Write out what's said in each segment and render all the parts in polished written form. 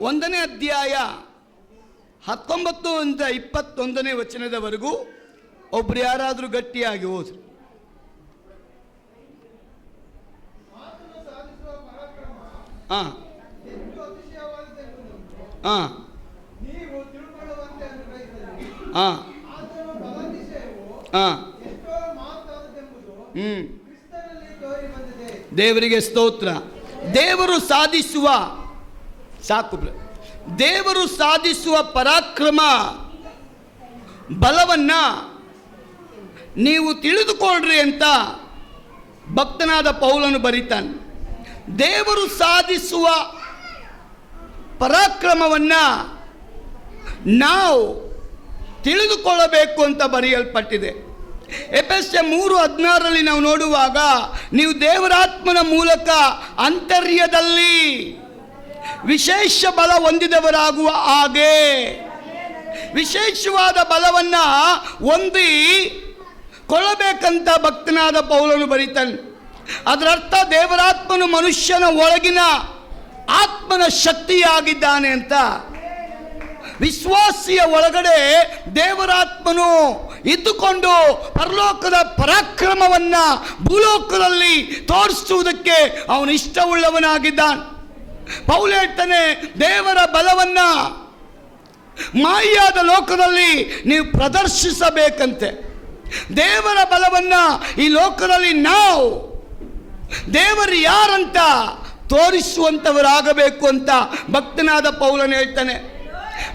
1ನೇ ಅಧ್ಯಾಯ 19 21 ವಚನದವರೆಗೂ ಒಬ್ರು ಯಾರಾದರೂ ಗಟ್ಟಿಯಾಗಿ ಓದ್ರಿ. ದೇವರಿಗೆ ಸ್ತೋತ್ರ. ದೇವರು ಸಾಧಿಸುವ ಪರಾಕ್ರಮ ಬಲವನ್ನ ನೀವು ತಿಳಿದುಕೊಳ್ಳ್ರಿ ಅಂತ ಭಕ್ತನಾದ ಪೌಲನು ಬರೀತಾನೆ. ದೇವರು ಸಾಧಿಸುವ ಪರಾಕ್ರಮವನ್ನ ನಾವು ತಿಳಿದುಕೊಳ್ಳಬೇಕು ಅಂತ ಬರೆಯಲ್ಪಟ್ಟಿದೆ. ಎಫೆಸರ್ 3:16 ನಾವು ನೋಡುವಾಗ, ನೀವು ದೇವರಾತ್ಮನ ಮೂಲಕ ಅಂತರ್ಯದಲ್ಲಿ ವಿಶೇಷ ಬಲ ಹೊಂದಿದವರಾಗುವ ಹಾಗೆ, ವಿಶೇಷವಾದ ಬಲವನ್ನ ಹೊಂದಿ ಕೊಳ್ಳಬೇಕಂತ ಭಕ್ತನಾದ ಪೌಲನು ಬರೀತಾನೆ. ಅದರ ಅರ್ಥ ದೇವರಾತ್ಮನು ಮನುಷ್ಯನ ಒಳಗಿನ ಆತ್ಮನ ಶಕ್ತಿಯಾಗಿದ್ದಾನೆ ಅಂತ. ವಿಶ್ವಾಸಿಯ ಒಳಗಡೆ ದೇವರಾತ್ಮನು ಇದ್ದುಕೊಂಡು ಪರಲೋಕದ ಪರಾಕ್ರಮವನ್ನ ಭೂಲೋಕದಲ್ಲಿ ತೋರಿಸುವುದಕ್ಕೆ ಅವನು ಇಷ್ಟವುಳ್ಳವನಾಗಿದ್ದಾನೆ. ಪೌಲ ಹೇಳ್ತಾನೆ, ದೇವರ ಬಲವನ್ನ ಮಾಯಾದ ಲೋಕದಲ್ಲಿ ನೀವು ಪ್ರದರ್ಶಿಸಬೇಕಂತೆ. ದೇವರ ಬಲವನ್ನ ಈ ಲೋಕದಲ್ಲಿ ನಾವು ದೇವರು ಯಾರಂತ ತೋರಿಸುವಂಥವರಾಗಬೇಕು ಅಂತ ಭಕ್ತನಾದ ಪೌಲನು ಹೇಳ್ತಾನೆ.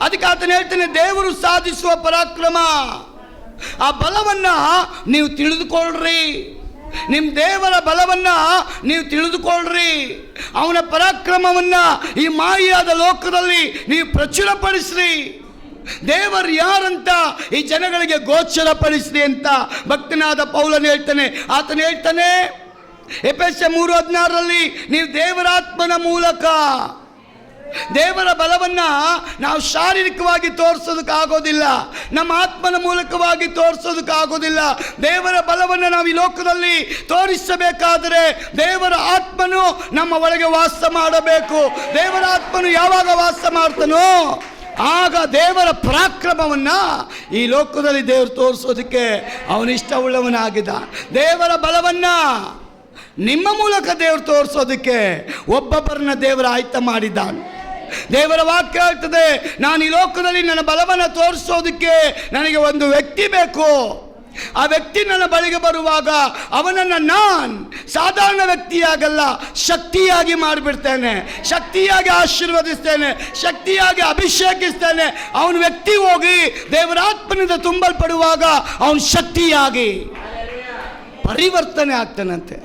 ಅದಕ್ಕೆ ಆತನು ಹೇಳ್ತಾನೆ, ದೇವರು ಸಾಧಿಸುವ ಪರಾಕ್ರಮ, ಆ ಬಲವನ್ನ ನೀವು ತಿಳಿದುಕೊಳ್ಳ್ರಿ. ನಿಮ್ಮ ದೇವರ ಬಲವನ್ನ ನೀವು ತಿಳಿದುಕೊಳ್ಳ್ರಿ. ಅವನ ಪರಾಕ್ರಮವನ್ನ ಈ ಮಾಯಾದ ಲೋಕದಲ್ಲಿ ನೀವು ಪ್ರಚುರಪಡಿಸ್ರಿ. ದೇವರು ಯಾರಂತ ಈ ಜನಗಳಿಗೆ ಗೋಚರಪಡಿಸ್ರಿ ಅಂತ ಭಕ್ತನಾದ ಪೌಲನು ಹೇಳ್ತಾನೆ. ಆತನು ಹೇಳ್ತಾನೆ ಎಫೆಸರ್ 3:16 ನೀವು ದೇವರಾತ್ಮನ ಮೂಲಕ ದೇವರ ಬಲವನ್ನ ನಾವು ಶಾರೀರಿಕವಾಗಿ ತೋರಿಸೋದಕ್ಕಾಗೋದಿಲ್ಲ, ನಮ್ಮ ಆತ್ಮನ ಮೂಲಕವಾಗಿ ತೋರಿಸೋದಕ್ಕಾಗೋದಿಲ್ಲ. ದೇವರ ಬಲವನ್ನು ನಾವು ಈ ಲೋಕದಲ್ಲಿ ತೋರಿಸಬೇಕಾದರೆ ದೇವರ ಆತ್ಮನು ನಮ್ಮ ಒಳಗೆ ವಾಸ ಮಾಡಬೇಕು. ದೇವರ ಆತ್ಮನು ಯಾವಾಗ ವಾಸ ಮಾಡ್ತಾನೋ ಆಗ ದೇವರ ಪರಾಕ್ರಮವನ್ನ ಈ ಲೋಕದಲ್ಲಿ ದೇವರು ತೋರಿಸೋದಕ್ಕೆ ಅವನಿಷ್ಟವುಳ್ಳವನಾಗಿದ್ದ. ದೇವರ ಬಲವನ್ನ ನಿಮ್ಮ ಮೂಲಕ ದೇವರು ತೋರಿಸೋದಕ್ಕೆ ಒಬ್ಬೊಬ್ಬರನ್ನ ದೇವರ ಆಯ್ಕೆ ಮಾಡಿದ್ದಾನೆ. ದೇವರ ವಾಕ್ಯ ಹೇಳ್ತದೆ, ನಾನು ಈ ಲೋಕದಲ್ಲಿ ನನ್ನ ಬಲವನ್ನು ತೋರಿಸೋದಕ್ಕೆ ನನಗೆ ಒಂದು ವ್ಯಕ್ತಿ ಬೇಕು. ಆ ವ್ಯಕ್ತಿ ನನ್ನ ಬಳಿಗೆ ಬರುವಾಗ ಅವನನ್ನು ನಾನು ಸಾಧಾರಣ ವ್ಯಕ್ತಿಯಾಗಲ್ಲ, ಶಕ್ತಿಯಾಗಿ ಮಾಡಿಬಿಡ್ತೇನೆ, ಶಕ್ತಿಯಾಗಿ ಆಶೀರ್ವದಿಸ್ತೇನೆ, ಶಕ್ತಿಯಾಗಿ ಅಭಿಷೇಕಿಸ್ತೇನೆ. ಅವನ ವ್ಯಕ್ತಿ ಹೋಗಿ ದೇವರಾತ್ಮನಿಂದ ತುಂಬಲ್ಪಡುವಾಗ ಅವನ ಶಕ್ತಿಯಾಗಿ ಪರಿವರ್ತನೆ ಆಗ್ತಾನಂತೆ.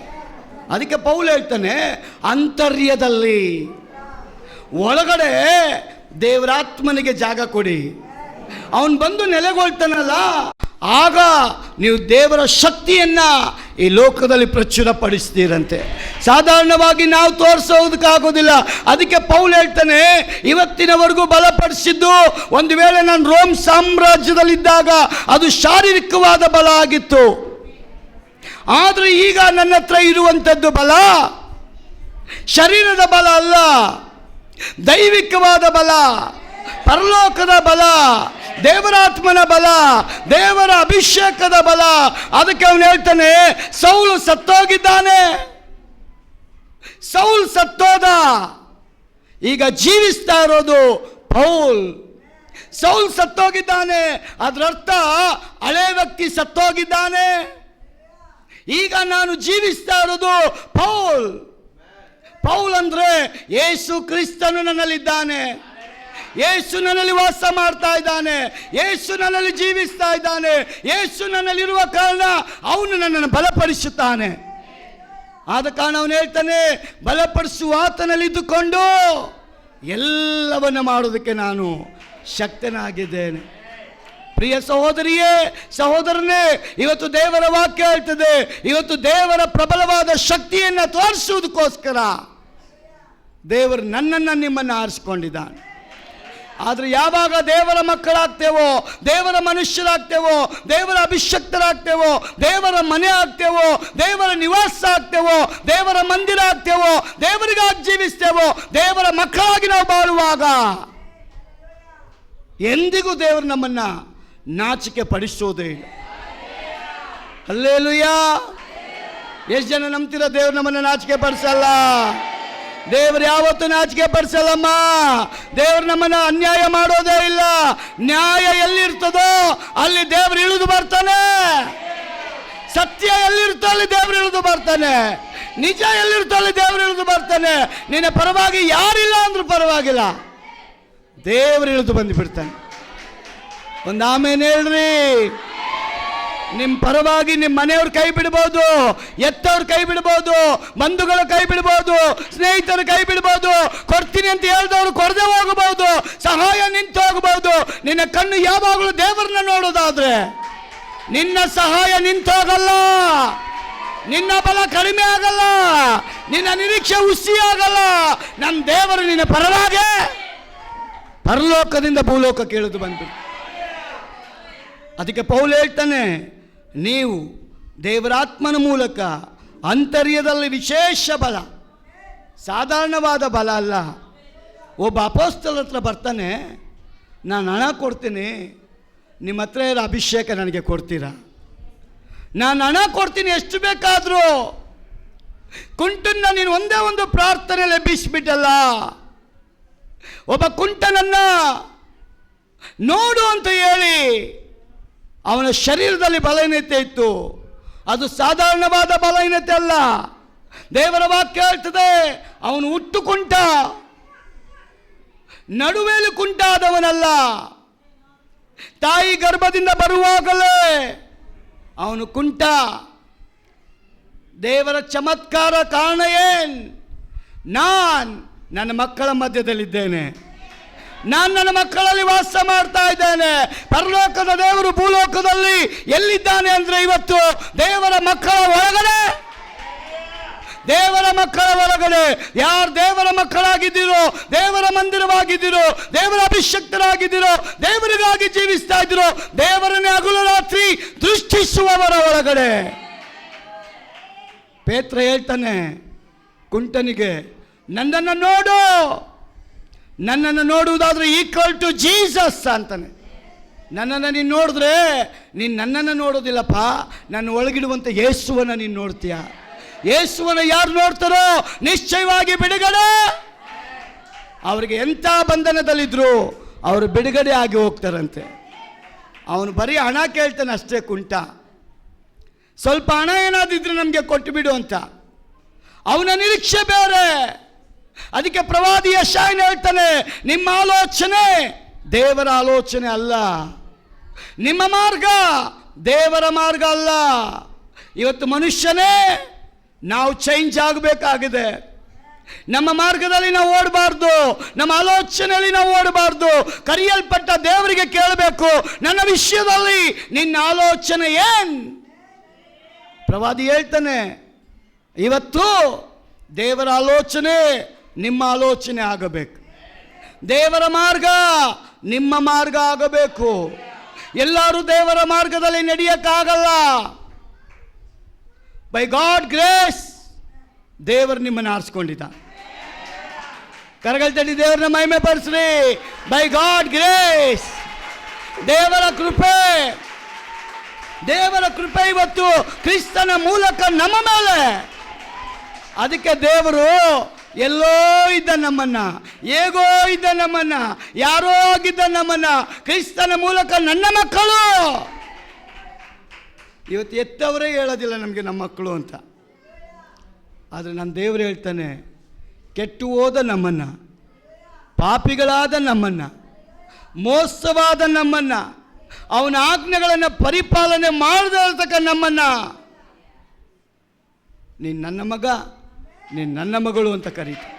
ಅದಕ್ಕೆ ಪೌಲ ಹೇಳ್ತಾನೆ, ಅಂತರ್ಯದಲ್ಲಿ ಒಳಗಡೆ ದೇವರಾತ್ಮನಿಗೆ ಜಾಗ ಕೊಡಿ. ಅವನು ಬಂದು ನೆಲೆಗೊಳ್ತಾನಲ್ಲ, ಆಗ ನೀವು ದೇವರ ಶಕ್ತಿಯನ್ನ ಈ ಲೋಕದಲ್ಲಿ ಪ್ರಚುರಪಡಿಸ್ತೀರಂತೆ. ಸಾಧಾರಣವಾಗಿ ನಾವು ತೋರಿಸೋದಕ್ಕಾಗೋದಿಲ್ಲ. ಅದಕ್ಕೆ ಪೌಲ ಹೇಳ್ತಾನೆ, ಇವತ್ತಿನವರೆಗೂ ಬಲಪಡಿಸಿದ್ದು ಒಂದು ವೇಳೆ ನಾನು ರೋಮ್ ಸಾಮ್ರಾಜ್ಯದಲ್ಲಿದ್ದಾಗ ಅದು ಶಾರೀರಿಕವಾದ ಬಲ ಆಗಿತ್ತು. ಆದರೆ ಈಗ ನನ್ನ ಹತ್ರ ಇರುವಂಥದ್ದು ಬಲ ಶರೀರದ ಬಲ ಅಲ್ಲ, ದೈವಿಕವಾದ ಬಲ, ಪರಲೋಕದ ಬಲ, ದೇವರಾತ್ಮನ ಬಲ, ದೇವರ ಅಭಿಷೇಕದ ಬಲ. ಅದಕ್ಕೆ ಅವನು ಹೇಳ್ತಾನೆ, ಸೌಲು ಸತ್ತೋಗಿದ್ದಾನೆ, ಸೌಲ್ ಸತ್ತೋದ, ಈಗ ಜೀವಿಸ್ತಾ ಇರೋದು ಪೌಲ್. ಸೌಲ್ ಸತ್ತೋಗಿದ್ದಾನೆ, ಅದರ ಅರ್ಥ ಹಳೆ ವ್ಯಕ್ತಿ ಸತ್ತೋಗಿದ್ದಾನೆ, ಈಗ ನಾನು ಜೀವಿಸ್ತಾ ಇರೋದು ಪೌಲ್. ಪೌಲ್ ಅಂದ್ರೆ ಯೇಸು ಕ್ರಿಸ್ತನು ನನ್ನಲ್ಲಿದ್ದಾನೆ, ಯೇಸು ನನ್ನಲ್ಲಿ ವಾಸ ಮಾಡ್ತಾ ಇದ್ದಾನೆ, ಯೇಸು ನನ್ನಲ್ಲಿ ಜೀವಿಸ್ತಾ ಇದ್ದಾನೆ, ಯೇಸು ನನ್ನಲ್ಲಿರುವ ಕಾರಣ ಅವನು ನನ್ನನ್ನು ಬಲಪಡಿಸುತ್ತಾನೆ. ಆದ ಕಾರಣ ಅವನು ಹೇಳ್ತಾನೆ, ಬಲಪಡಿಸುವ ಆತನಲ್ಲಿದ್ದುಕೊಂಡು ಎಲ್ಲವನ್ನು ಮಾಡೋದಕ್ಕೆ ನಾನು ಶಕ್ತನಾಗಿದ್ದೇನೆ. ಪ್ರಿಯ ಸಹೋದರಿಯೇ, ಸಹೋದರನೇ, ಇವತ್ತು ದೇವರ ವಾಕ್ಯ ಹೇಳ್ತದೆ, ಇವತ್ತು ದೇವರ ಪ್ರಬಲವಾದ ಶಕ್ತಿಯನ್ನು ತೋರಿಸುವುದಕ್ಕೋಸ್ಕರ ದೇವರು ನನ್ನನ್ನು ನಿಮ್ಮನ್ನು ಆರಿಸಿಕೊಂಡಿದ್ದಾನೆ. ಆದರೆ ಯಾವಾಗ ದೇವರ ಮಕ್ಕಳಾಗ್ತೇವೋ, ದೇವರ ಮನುಷ್ಯರಾಗ್ತೇವೋ, ದೇವರ ಅಭಿಷಕ್ತರಾಗ್ತೇವೋ, ದೇವರ ಮನೆ ಆಗ್ತೇವೋ, ದೇವರ ನಿವಾಸ ಆಗ್ತೇವೋ, ದೇವರ ಮಂದಿರ ಆಗ್ತೇವೋ, ದೇವರಿಗಾಗಿ ಜೀವಿಸ್ತೇವೋ, ದೇವರ ಮಕ್ಕಳಾಗಿ ನಾವು ಬಾಳುವಾಗ ಎಂದಿಗೂ ದೇವರು ನಮ್ಮನ್ನ ನಾಚಿಕೆ ಪಡಿಸೋದೇ ಇಲ್ಲ. ಹಲ್ಲೆಲೂಯಾ. ಎಷ್ಟು ಜನ ನಂಬ್ತೀರ ದೇವರು ನಮ್ಮನ್ನ ನಾಚಿಕೆ ಪಡಿಸಲ್ಲ? ದೇವರು ಯಾವತ್ತೂ ನಾಚಿಕೆ ಪಡಿಸಲ್ಲಮ್ಮ. ದೇವರು ನಮ್ಮನ್ನ ಅನ್ಯಾಯ ಮಾಡೋದೇ ಇಲ್ಲ. ನ್ಯಾಯ ಎಲ್ಲಿರ್ತದೋ ಅಲ್ಲಿ ದೇವರು ಇಳಿದು ಬರ್ತಾನೆ. ಸತ್ಯ ಎಲ್ಲಿರ್ತೋ ಅಲ್ಲಿ ದೇವರು ಇಳಿದು ಬರ್ತಾನೆ. ನಿಜ ಎಲ್ಲಿರ್ತೋ ಅಲ್ಲಿ ದೇವರು ಇಳಿದು ಬರ್ತಾನೆ. ನಿನ್ನ ಪರವಾಗಿ ಯಾರಿಲ್ಲ ಅಂದ್ರೂ ಪರವಾಗಿಲ್ಲ, ದೇವರು ಇಳಿದು ಬಂದುಬಿಡ್ತಾನೆ. ಒಂದು ಆಮೇಲೆ ಹೇಳ್ರಿ. ನಿಮ್ಮ ಪರವಾಗಿ ನಿಮ್ಮ ಮನೆಯವ್ರ ಕೈ ಬಿಡ್ಬೋದು, ಎತ್ತವ್ರ ಕೈ ಬಿಡ್ಬೋದು, ಬಂಧುಗಳ ಕೈ ಬಿಡ್ಬೋದು, ಸ್ನೇಹಿತರ ಕೈ ಬಿಡ್ಬೋದು, ಕೊಡ್ತೀನಿ ಅಂತ ಹೇಳಿದವರು ಕೊಡದೆ ಹೋಗಬಹುದು, ಸಹಾಯ ನಿಂತು ಹೋಗಬಹುದು. ನಿನ್ನ ಕಣ್ಣು ಯಾವಾಗಲೂ ದೇವರನ್ನ ನೋಡೋದಾದ್ರೆ ನಿನ್ನ ಸಹಾಯ ನಿಂತೋಗಲ್ಲ, ನಿನ್ನ ಬಲ ಕಡಿಮೆ ಆಗಲ್ಲ, ನಿನ್ನ ನಿರೀಕ್ಷೆ ಹುಸಿ ಆಗಲ್ಲ. ನನ್ನ ದೇವರು ನಿನ್ನ ಪರವಾಗಿ ಪರಲೋಕದಿಂದ ಭೂಲೋಕಕ್ಕೆ ಇಳಿದು ಬಂದ್ಬಿಟ್ಟು. ಅದಕ್ಕೆ ಪೌಲ್ ಹೇಳ್ತಾನೆ, ನೀವು ದೇವರಾತ್ಮನ ಮೂಲಕ ಅಂತರ್ಯದಲ್ಲಿ ವಿಶೇಷ ಬಲ, ಸಾಧಾರಣವಾದ ಬಲ ಅಲ್ಲ. ಒಬ್ಬ ಅಪೊಸ್ತಲ ಹತ್ರ ಬರ್ತಾನೆ, ನಾನು ಹಣ ಕೊಡ್ತೀನಿ, ನಿಮ್ಮ ಹತ್ರ ಇರೋ ಅಭಿಷೇಕ ನನಗೆ ಕೊಡ್ತೀರಾ? ನಾನು ಹಣ ಕೊಡ್ತೀನಿ ಎಷ್ಟು ಬೇಕಾದರೂ, ಕುಂಟನ್ನ ನೀನು ಒಂದೇ ಒಂದು ಪ್ರಾರ್ಥನೆಯಲ್ಲಿ ಎಬ್ಬಿಸಿಬಿಟ್ಟಲ್ಲ. ಒಬ್ಬ ಕುಂಟನನ್ನ ನೋಡು ಅಂತ ಹೇಳಿ ಅವನ ಶರೀರದಲ್ಲಿ ಬಲಹೀನತೆ ಇತ್ತು. ಅದು ಸಾಧಾರಣವಾದ ಬಲಹೀನತೆ ಅಲ್ಲ. ದೇವರ ವಾಕ್ಯ ಹೇಳ್ತದೆ, ಅವನು ಹುಟ್ಟು ಕುಂಟ, ನಡುವೇಲು ಕುಂಟ ಆದವನಲ್ಲ. ತಾಯಿ ಗರ್ಭದಿಂದ ಬರುವಾಗಲೇ ಅವನು ಕುಂಟ. ದೇವರ ಚಮತ್ಕಾರ ಕಾರಣ ಏನ್? ನನ್ನ ಮಕ್ಕಳ ಮಧ್ಯದಲ್ಲಿದ್ದೇನೆ, ನಾನು ನನ್ನ ಮಕ್ಕಳಲ್ಲಿ ವಾಸ ಮಾಡ್ತಾ ಇದ್ದೇನೆ. ಪರಲೋಕದ ದೇವರು ಭೂಲೋಕದಲ್ಲಿ ಎಲ್ಲಿದ್ದಾನೆ ಅಂದ್ರೆ ಇವತ್ತು ದೇವರ ಮಕ್ಕಳ ಒಳಗಡೆ. ದೇವರ ಮಕ್ಕಳ ಒಳಗಡೆ ಯಾರು ದೇವರ ಮಕ್ಕಳಾಗಿದ್ದೀರೋ, ದೇವರ ಮಂದಿರವಾಗಿದ್ದೀರೋ, ದೇವರ ಅಭಿಷಕ್ತರಾಗಿದ್ದೀರೋ, ದೇವರಿಗಾಗಿ ಜೀವಿಸ್ತಾ ಇದ್ದೀರೋ, ದೇವರನ್ನೇ ಹಗಲು ರಾತ್ರಿ ದೃಷ್ಟಿಸುವವರ ಒಳಗಡೆ. ಪೇತ್ರ ಹೇಳ್ತಾನೆ ಕುಂಟನಿಗೆ, ನನ್ನನ್ನು ನೋಡು. ನನ್ನನ್ನು ನೋಡುವುದಾದ್ರೆ ಈಕ್ವಲ್ ಟು ಜೀಸಸ್ ಅಂತಾನೆ. ನನ್ನನ್ನು ನೀನು ನೋಡಿದ್ರೆ ನೀನು ನನ್ನನ್ನು ನೋಡೋದಿಲ್ಲಪ್ಪ, ನನ್ನ ಒಳಗಿಡುವಂಥ ಯೇಸುವನ್ನು ನೀನು ನೋಡ್ತೀಯ. ಯೇಸುವನ್ನು ಯಾರು ನೋಡ್ತಾರೋ ನಿಶ್ಚಯವಾಗಿ ಬಿಡುಗಡೆ. ಅವರಿಗೆ ಎಂಥ ಬಂಧನದಲ್ಲಿದ್ರು ಅವರು ಬಿಡುಗಡೆ ಆಗಿ ಹೋಗ್ತಾರಂತೆ. ಅವನು ಬರೀ ಹಣ ಕೇಳ್ತಾನೆ ಅಷ್ಟೇ ಕುಂಟ. ಸ್ವಲ್ಪ ಹಣ ಏನಾದಿದ್ರೆ ನಮಗೆ ಕೊಟ್ಟು ಬಿಡು ಅಂತ. ಅವನ ನಿರೀಕ್ಷೆ ಬೇರೆ. ಅದಕ್ಕೆ ಪ್ರವಾದಿ ಯೆಶಾಯನು ಹೇಳ್ತಾನೆ, ನಿಮ್ಮ ಆಲೋಚನೆ ದೇವರ ಆಲೋಚನೆ ಅಲ್ಲ, ನಿಮ್ಮ ಮಾರ್ಗ ದೇವರ ಮಾರ್ಗ ಅಲ್ಲ. ಇವತ್ತು ಮನುಷ್ಯನೇ ನಾವು ಚೇಂಜ್ ಆಗಬೇಕಾಗಿದೆ. ನಮ್ಮ ಮಾರ್ಗದಲ್ಲಿ ನಾವು ಓಡಬಾರ್ದು, ನಮ್ಮ ಆಲೋಚನೆಯಲ್ಲಿ ನಾವು ಓಡಬಾರ್ದು. ಕರೆಯಲ್ಪಟ್ಟ ದೇವರಿಗೆ ಕೇಳಬೇಕು, ನನ್ನ ವಿಷಯದಲ್ಲಿ ನಿನ್ನ ಆಲೋಚನೆ ಏನ್? ಪ್ರವಾದಿ ಹೇಳ್ತಾನೆ, ಇವತ್ತು ದೇವರ ಆಲೋಚನೆ ನಿಮ್ಮ ಆಲೋಚನೆ ಆಗಬೇಕು. ದೇವರ ಮಾರ್ಗ ನಿಮ್ಮ ಮಾರ್ಗ ಆಗಬೇಕು. ಎಲ್ಲರೂ ದೇವರ ಮಾರ್ಗದಲ್ಲಿ ನಡೆಯಕ್ಕಾಗಲ್ಲ. ಬೈ ಗಾಡ್ ಗ್ರೇಸ್ ದೇವರು ನಿಮ್ಮನ್ನು ಆರಿಸ್ಕೊಂಡಿದ್ದ. ಕರಗಲ್ ತಡಿ ದೇವರನ್ನ ಮಹಿಮೆ ಪಡಿಸ್ರಿ. ಬೈ ಗಾಡ್ ಗ್ರೇಸ್, ದೇವರ ಕೃಪೆ. ದೇವರ ಕೃಪೆ ಇವತ್ತು ಕ್ರಿಸ್ತನ ಮೂಲಕ ನಮ್ಮ ಮೇಲೆ. ಅದಕ್ಕೆ ದೇವರು ಎಲ್ಲೋ ಇದ್ದ ನಮ್ಮನ್ನ, ಹೇಗೋ ಇದ್ದ ನಮ್ಮನ್ನ, ಯಾರೋ ಆಗಿದ್ದ ನಮ್ಮನ್ನ ಕ್ರಿಸ್ತನ ಮೂಲಕ ನನ್ನ ಮಕ್ಕಳು. ಇವತ್ತು ಎತ್ತವರೇ ಹೇಳೋದಿಲ್ಲ ನಮಗೆ ನಮ್ಮ ಮಕ್ಕಳು ಅಂತ. ಆದರೆ ನನ್ನ ದೇವರು ಹೇಳ್ತಾನೆ, ಕೆಟ್ಟು ಹೋದ ನಮ್ಮನ್ನು, ಪಾಪಿಗಳಾದ ನಮ್ಮನ್ನು, ಮೋಸವಾದ ನಮ್ಮನ್ನು, ಅವನ ಆಜ್ಞೆಗಳನ್ನು ಪರಿಪಾಲನೆ ಮಾಡದೇ ಇರತಕ್ಕ ನಮ್ಮನ್ನು ನೀನು ನನ್ನ ಮಗ, ನೀನು ನನ್ನ ಮಗಳು ಅಂತ ಕರೀತೀವಿ.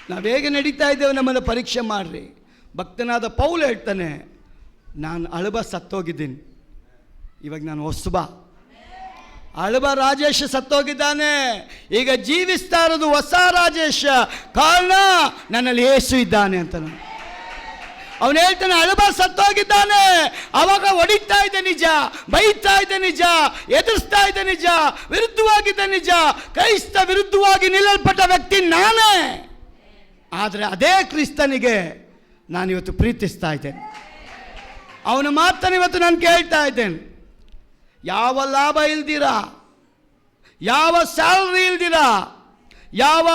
ನಾವು ಹೇಗೆ ನಡೀತಾ ಇದ್ದೇವೆ ನಮ್ಮನ್ನು ಪರೀಕ್ಷೆ ಮಾಡ್ರಿ. ಭಕ್ತನಾದ ಪೌಲ್ ಹೇಳ್ತಾನೆ, ನಾನು ಅಳುಬ ಸತ್ತೋಗಿದ್ದೀನಿ, ಇವಾಗ ನಾನು ಹೊಸಬ. ಹಳಬ ರಾಜೇಶ ಸತ್ತೋಗಿದ್ದಾನೆ. ಈಗ ಜೀವಿಸ್ತಾ ಇರೋದು ಹೊಸ ರಾಜೇಶ. ಕಾರಣ ನನ್ನಲ್ಲಿ ಯೇಸು ಇದ್ದಾನೆ ಅಂತ. ಅವನು ಹೇಳ್ತಾನೆ, ಹಳಬ ಸತ್ತೋಗಿದ್ದಾನೆ, ಅವಾಗ ಹೊಡಿತಾ ಇದ್ದೆ ನಿಜ, ಬೈತಾ ಇದ್ದೆ ನಿಜ, ಎದುರಿಸ್ತಾ ಇದ್ದೆ ನಿಜ, ವಿರುದ್ಧವಾಗಿದ್ದ ನಿಜ, ಕ್ರೈಸ್ತ ವಿರುದ್ಧವಾಗಿ ನಿಲ್ಲಲ್ಪಟ್ಟ ವ್ಯಕ್ತಿ ನಾನೇ. ಆದರೆ ಅದೇ ಕ್ರಿಸ್ತನಿಗೆ ನಾನಿವತ್ತು ಪ್ರೀತಿಸ್ತಾ ಇದ್ದೇನೆ. ಅವನ ಮಾತನ್ನು ಇವತ್ತು ನಾನು ಕೇಳ್ತಾ ಇದ್ದೇನೆ. ಯಾವ ಲಾಭ ಇಲ್ದಿರ, ಯಾವ ಸ್ಯಾಲರಿ ಇಲ್ದಿರ, ಯಾವ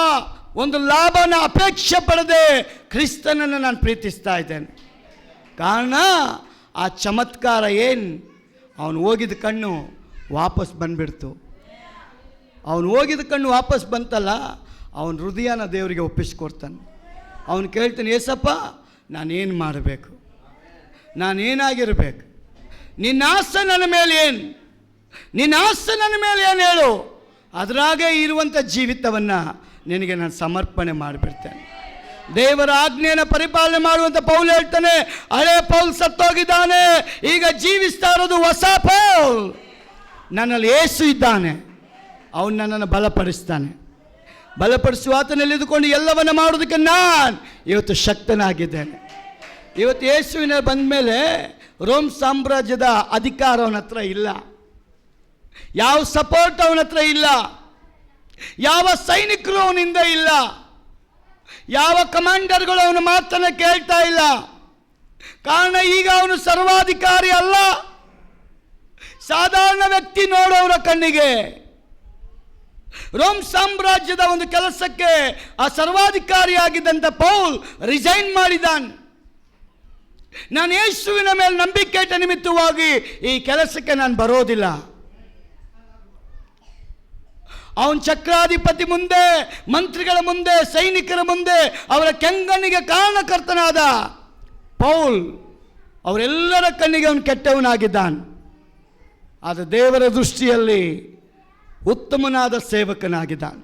ಒಂದು ಲಾಭನ ಅಪೇಕ್ಷೆ ಪಡದೆ ಕ್ರಿಸ್ತನನ್ನು ನಾನು ಪ್ರೀತಿಸ್ತಾ ಇದ್ದೇನೆ. ಕಾರಣ ಆ ಚಮತ್ಕಾರ ಏನು, ಅವನು ಹೋಗಿದ ಕಣ್ಣು ವಾಪಸ್ ಬಂದುಬಿಡ್ತು. ಅವನು ಹೋಗಿದ ಕಣ್ಣು ವಾಪಸ್ ಬಂತಲ್ಲ, ಅವನ ಹೃದಯನ ದೇವರಿಗೆ ಒಪ್ಪಿಸ್ಕೊಡ್ತಾನೆ. ಅವನು ಕೇಳ್ತಾನೆ, ಏಸಪ್ಪ ನಾನೇನು ಮಾಡಬೇಕು, ನಾನೇನಾಗಿರಬೇಕು, ನಿನ್ನ ಆಸೆ ನನ್ನ ಮೇಲೆ ಏನು, ನಿನ್ನ ಆಸೆ ನನ್ನ ಮೇಲೆ ಏನು ಹೇಳು, ಅದರಾಗೆ ಇರುವಂಥ ಜೀವಿತವನ್ನು ನಿನಗೆ ನಾನು ಸಮರ್ಪಣೆ ಮಾಡಿಬಿಡ್ತೇನೆ. ದೇವರ ಆಜ್ಞೆಯನ್ನು ಪರಿಪಾಲನೆ ಮಾಡುವಂಥ ಪೌಲ್ ಹೇಳ್ತಾನೆ, ಹಳೆ ಪೌಲ್ ಸತ್ತೋಗಿದ್ದಾನೆ, ಈಗ ಜೀವಿಸ್ತಾ ಇರೋದು ಹೊಸ ಪೌಲ್. ನನ್ನಲ್ಲಿ ಯೇಸು ಇದ್ದಾನೆ, ಅವನು ನನ್ನನ್ನು ಬಲಪಡಿಸ್ತಾನೆ. ಬಲಪಡಿಸುವ ಆತನಲ್ಲಿ ಇದ್ದುಕೊಂಡು ಎಲ್ಲವನ್ನ ಮಾಡೋದಕ್ಕೆ ನಾನು ಇವತ್ತು ಶಕ್ತನಾಗಿದ್ದೇನೆ. ಇವತ್ತು ಯೇಸುವಿನ ಬಂದ ಮೇಲೆ ರೋಮ್ ಸಾಮ್ರಾಜ್ಯದ ಅಧಿಕಾರ ಅವನ ಹತ್ರ ಇಲ್ಲ, ಯಾವ ಸಪೋರ್ಟ್ ಅವನ ಹತ್ರ ಇಲ್ಲ, ಯಾವ ಸೈನಿಕರು ಅವನಿಂದ ಇಲ್ಲ, ಯಾವ ಕಮಾಂಡರ್ಗಳು ಅವನ ಮಾತನ್ನು ಕೇಳ್ತಾ ಇಲ್ಲ. ಕಾರಣ ಈಗ ಅವನು ಸರ್ವಾಧಿಕಾರಿ ಅಲ್ಲ, ಸಾಧಾರಣ ವ್ಯಕ್ತಿ. ನೋಡೋರ ಕಣ್ಣಿಗೆ ರೋಮ್ ಸಾಮ್ರಾಜ್ಯದ ಒಂದು ಕೆಲಸಕ್ಕೆ ಆ ಸರ್ವಾಧಿಕಾರಿಯಾಗಿದ್ದಂಥ ಪೌಲ್ ರಿಸೈನ್ ಮಾಡಿದ್ದಾನೆ. ನಾನು ಯೇಸುವಿನ ಮೇಲೆ ನಂಬಿಕೆ ಇಟ್ಟ ನಿಮಿತ್ತವಾಗಿ ಈ ಕೆಲಸಕ್ಕೆ ನಾನು ಬರೋದಿಲ್ಲ. ಅವನ ಚಕ್ರಾಧಿಪತಿ ಮುಂದೆ, ಮಂತ್ರಿಗಳ ಮುಂದೆ, ಸೈನಿಕರ ಮುಂದೆ, ಅವರ ಕೆಂಗಣ್ಣಿಗೆ ಕಾರಣಕರ್ತನಾದ ಪೌಲ್ ಅವರೆಲ್ಲರ ಕಣ್ಣಿಗೆ ಅವನು ಕೆಟ್ಟವನಾಗಿದ್ದಾನೆ. ಆದರೆ ದೇವರ ದೃಷ್ಟಿಯಲ್ಲಿ ಉತ್ತಮನಾದ ಸೇವಕನಾಗಿದ್ದಾನೆ.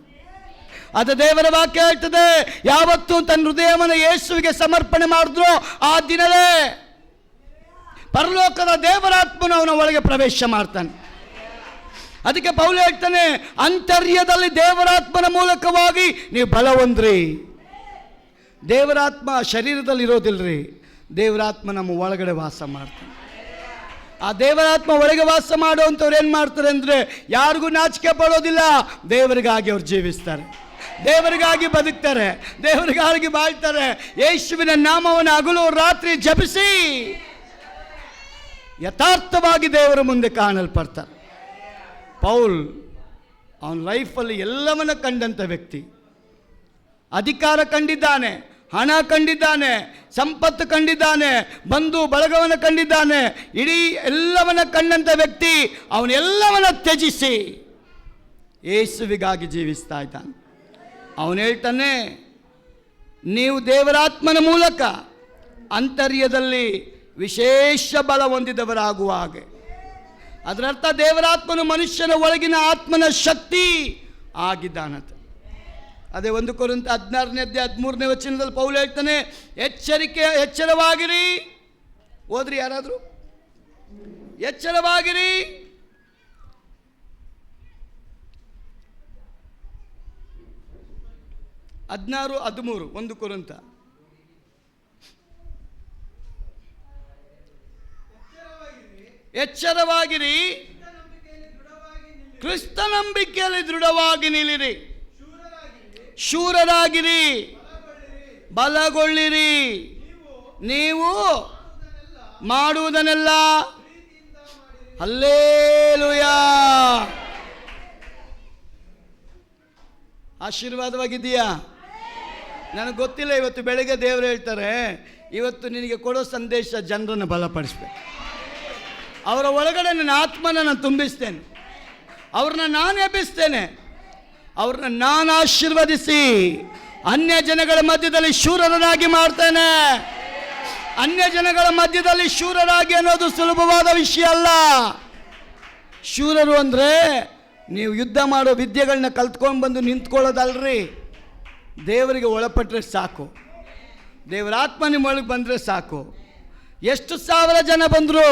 ಅದು ದೇವರ ವಾಕ್ಯ ಹೇಳ್ತದೆ, ಯಾವತ್ತೂ ತನ್ನ ಹೃದಯವನ್ನು ಯೇಸುವಿಗೆ ಸಮರ್ಪಣೆ ಮಾಡಿದ್ರು ಆ ದಿನವೇ ಪರಲೋಕದ ದೇವರಾತ್ಮನು ಅವನ ಒಳಗೆ ಪ್ರವೇಶ ಮಾಡ್ತಾನೆ. ಅದಕ್ಕೆ ಪೌಲ ಹೇಳ್ತಾನೆ, ಅಂತರ್ಯದಲ್ಲಿ ದೇವರಾತ್ಮನ ಮೂಲಕವಾಗಿ ನೀವು ಬಲ ಹೊಂದ್ರಿ. ದೇವರಾತ್ಮ ಶರೀರದಲ್ಲಿ ಇರೋದಿಲ್ಲರಿ, ದೇವರಾತ್ಮ ನಮ್ಮ ಒಳಗಡೆ ವಾಸ ಮಾಡ್ತಾನೆ. ಆ ದೇವರಾತ್ಮ ಒಳಗೆ ವಾಸ ಮಾಡುವಂಥವ್ರು ಏನು ಮಾಡ್ತಾರೆ ಅಂದರೆ, ಯಾರಿಗೂ ನಾಚಿಕೆ ಪಡೋದಿಲ್ಲ, ದೇವರಿಗಾಗಿ ಅವ್ರು ಜೀವಿಸ್ತಾರೆ, ದೇವರಿಗಾಗಿ ಬದುಕ್ತಾರೆ, ದೇವರಿಗಾಗಿ ಬಾಳ್ತಾರೆ. ಯೇಸುವಿನ ನಾಮವನ್ನು ಹಗಲು ರಾತ್ರಿ ಜಪಿಸಿ ಯಥಾರ್ಥವಾಗಿ ದೇವರ ಮುಂದೆ ಕಾಣಲ್ಪಡ್ತಾರೆ. ಪೌಲ್ ಅವನ ಲೈಫಲ್ಲಿ ಎಲ್ಲವನ್ನ ಕಂಡಂಥ ವ್ಯಕ್ತಿ. ಅಧಿಕಾರ ಕಂಡಿದ್ದಾನೆ, ಹಣ ಕಂಡಿದ್ದಾನೆ, ಸಂಪತ್ತು ಕಂಡಿದ್ದಾನೆ, ಬಂಧು ಬಳಗವನ್ನು ಕಂಡಿದ್ದಾನೆ, ಇಡೀ ಎಲ್ಲವನ್ನ ಕಂಡಂಥ ವ್ಯಕ್ತಿ. ಅವನೆಲ್ಲವನ್ನ ತ್ಯಜಿಸಿ ಯೇಸುವಿಗಾಗಿ ಜೀವಿಸ್ತಾ ಇದ್ದಾನೆ. ಅವನು ಹೇಳ್ತಾನೆ, ನೀವು ದೇವರಾತ್ಮನ ಮೂಲಕ ಅಂತರ್ಯದಲ್ಲಿ ವಿಶೇಷ ಬಲ ಹೊಂದಿದವರಾಗುವ ಹಾಗೆ. ಅದರರ್ಥ ದೇವರಾತ್ಮನು ಮನುಷ್ಯನ ಒಳಗಿನ ಆತ್ಮನ ಶಕ್ತಿ ಆಗಿದ್ದಾನಂತ. ಅದೇ 1 ಕೊರಿಂಥ 16-13 ವಚನದಲ್ಲಿ ಪೌಲ ಹೇಳ್ತಾನೆ, ಎಚ್ಚರವಾಗಿರಿ. ಓದ್ರಿ ಯಾರಾದರೂ, ಎಚ್ಚರವಾಗಿರಿ, 16-13 1 ಕೊರಿಂಥ. ಎಚ್ಚರವಾಗಿರಿ, ಕ್ರಿಸ್ತ ನಂಬಿಕೆಯಲ್ಲಿ ದೃಢವಾಗಿ ನಿಲ್ಲಿರಿ, ಶೂರರಾಗಿರಿ, ಬಲಗೊಳ್ಳಿರಿ, ನೀವು ಮಾಡುವುದನ್ನೆಲ್ಲ ಹಲ್ಲೇಲೂಯಾ. ಆಶೀರ್ವಾದವಾಗಿದೆಯಾ? ನನಗೆ ಗೊತ್ತಿಲ್ಲ. ಇವತ್ತು ಬೆಳಗ್ಗೆ ದೇವರು ಹೇಳ್ತಾರೆ, ಇವತ್ತು ನಿನಗೆ ಕೊಡೋ ಸಂದೇಶ ಜನರನ್ನು ಬಲಪಡಿಸ್ಬೇಕು. ಅವರ ಒಳಗಡೆ ನನ್ನ ಆತ್ಮನ ನಾನು ತುಂಬಿಸ್ತೇನೆ, ಅವ್ರನ್ನ ನಾನು ಎಬ್ಬಿಸ್ತೇನೆ, ಅವ್ರನ್ನ ನಾನು ಆಶೀರ್ವದಿಸಿ ಅನ್ಯ ಜನಗಳ ಮಧ್ಯದಲ್ಲಿ ಶೂರರಾಗಿ ಮಾಡ್ತೇನೆ. ಅನ್ಯ ಜನಗಳ ಮಧ್ಯದಲ್ಲಿ ಶೂರರಾಗಿ ಅನ್ನೋದು ಸುಲಭವಾದ ವಿಷಯ ಅಲ್ಲ. ಶೂರರು ಅಂದರೆ ನೀವು ಯುದ್ಧ ಮಾಡೋ ವಿದ್ಯೆಗಳನ್ನ ಕಲ್ತ್ಕೊಂಡು ಬಂದು ನಿಂತ್ಕೊಳ್ಳೋದಲ್ರಿ. ದೇವರಿಗೆ ಒಳಪಟ್ಟರೆ ಸಾಕು, ದೇವರ ಆತ್ಮ ನಿಮ್ಮೊಳಗೆ ಬಂದರೆ ಸಾಕು. ಎಷ್ಟು ಸಾವಿರ ಜನ ಬಂದರೂ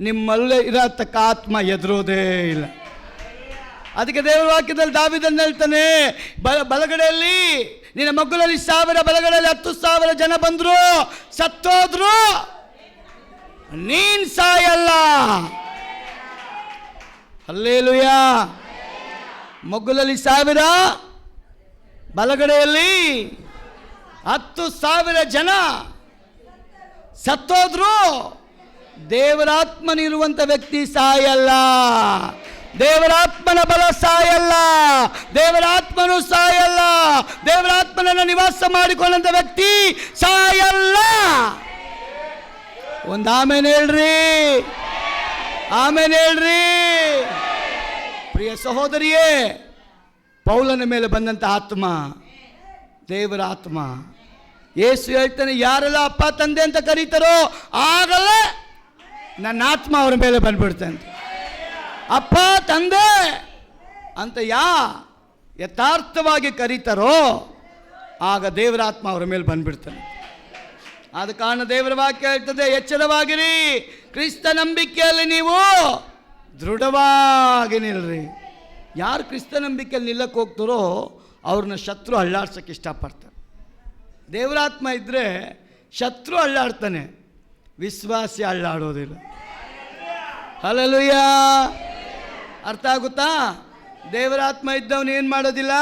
ನಿಮ್ಮಲ್ಲೇ ಇರತಕ್ಕ ಆತ್ಮ ಎದುರೋದೇ ಇಲ್ಲ. ಅದಕ್ಕೆ ದೇವರ ವಾಕ್ಯದಲ್ಲಿ ದಾವೀದನು ಹೇಳ್ತಾನೆ, ಬಲಗಡೆಯಲ್ಲಿ ನಿನ್ನ ಮಗ್ಗುಲಲ್ಲಿ 1000, ಬಲಗಡೆಯಲ್ಲಿ 10,000 ಜನ ಬಂದ್ರು, ಸತ್ತೋದ್ರು, ನೀನ್ ಸಾಯಲ್ಲ. ಹಲ್ಲೆಲೂಯಾ. ಮಗ್ಗುಲಲ್ಲಿ 1000, ಬಲಗಡೆಯಲ್ಲಿ 10,000 ಜನ ಸತ್ತೋದ್ರು, ದೇವರಾತ್ಮನಿರುವಂಥ ವ್ಯಕ್ತಿ ಸಾಯಲ್ಲ. ದೇವರಾತ್ಮನ ಬಲ ಸಾಯಲ್ಲ, ದೇವರಾತ್ಮನು ಸಾಯಲ್ಲ, ದೇವರಾತ್ಮನನ್ನು ನಿವಾಸ ಮಾಡಿಕೊಂಡಂಥ ವ್ಯಕ್ತಿ ಸಾಯಲ್ಲ. ಒಂದು ಆಮೇನ್ ಹೇಳ್ರಿ, ಆಮೇನ್ ಹೇಳ್ರಿ. ಪ್ರಿಯ ಸಹೋದರಿಯೇ, ಪೌಲನ ಮೇಲೆ ಬಂದಂಥ ಆತ್ಮ ದೇವರ ಆತ್ಮ. ಯೇಸು ಹೇಳ್ತಾನೆ, ಯಾರೆಲ್ಲ ಅಪ್ಪ ತಂದೆ ಅಂತ ಕರೀತಾರೋ ಆಗಲೇ ನನ್ನ ಆತ್ಮ ಅವ್ರ ಮೇಲೆ ಬಂದ್ಬಿಡ್ತಾನೆ. ಅಪ್ಪ ತಂದೆ ಅಂತ ಯಥಾರ್ಥವಾಗಿ ಕರೀತಾರೋ ಆಗ ದೇವರ ಆತ್ಮ ಅವರ ಮೇಲೆ ಬಂದ್ಬಿಡ್ತಾನೆ. ಆದ ಕಾರಣ ದೇವರ ವಾಕ್ಯ ಹೇಳ್ತದೆ, ಎಚ್ಚರವಾಗಿರಿ, ಕ್ರಿಸ್ತ ನಂಬಿಕೆಯಲ್ಲಿ ನೀವು ದೃಢವಾಗಿ ನಿಲ್ರಿ. ಯಾರು ಕ್ರಿಸ್ತ ನಂಬಿಕೆಯಲ್ಲಿ ನಿಲ್ಲಕ್ಕೆ ಹೋಗ್ತಾರೋ ಅವ್ರನ್ನ ಶತ್ರು ಅಳ್ಳಾಡ್ಸೋಕ್ಕೆ ಇಷ್ಟಪಡ್ತಾರೆ. ದೇವರಾತ್ಮ ಇದ್ದರೆ ಶತ್ರು ಅಳ್ಳಾಡ್ತಾನೆ, ವಿಶ್ವಾಸಿ ಅಳ್ಳಾಡೋದಿಲ್ಲ. ಹಲ್ಲೆಲೂಯಾ. ಅರ್ಥ ಆಗುತ್ತಾ? ದೇವರಾತ್ಮ ಇದ್ದವನು ಏನು ಮಾಡೋದಿಲ್ಲ,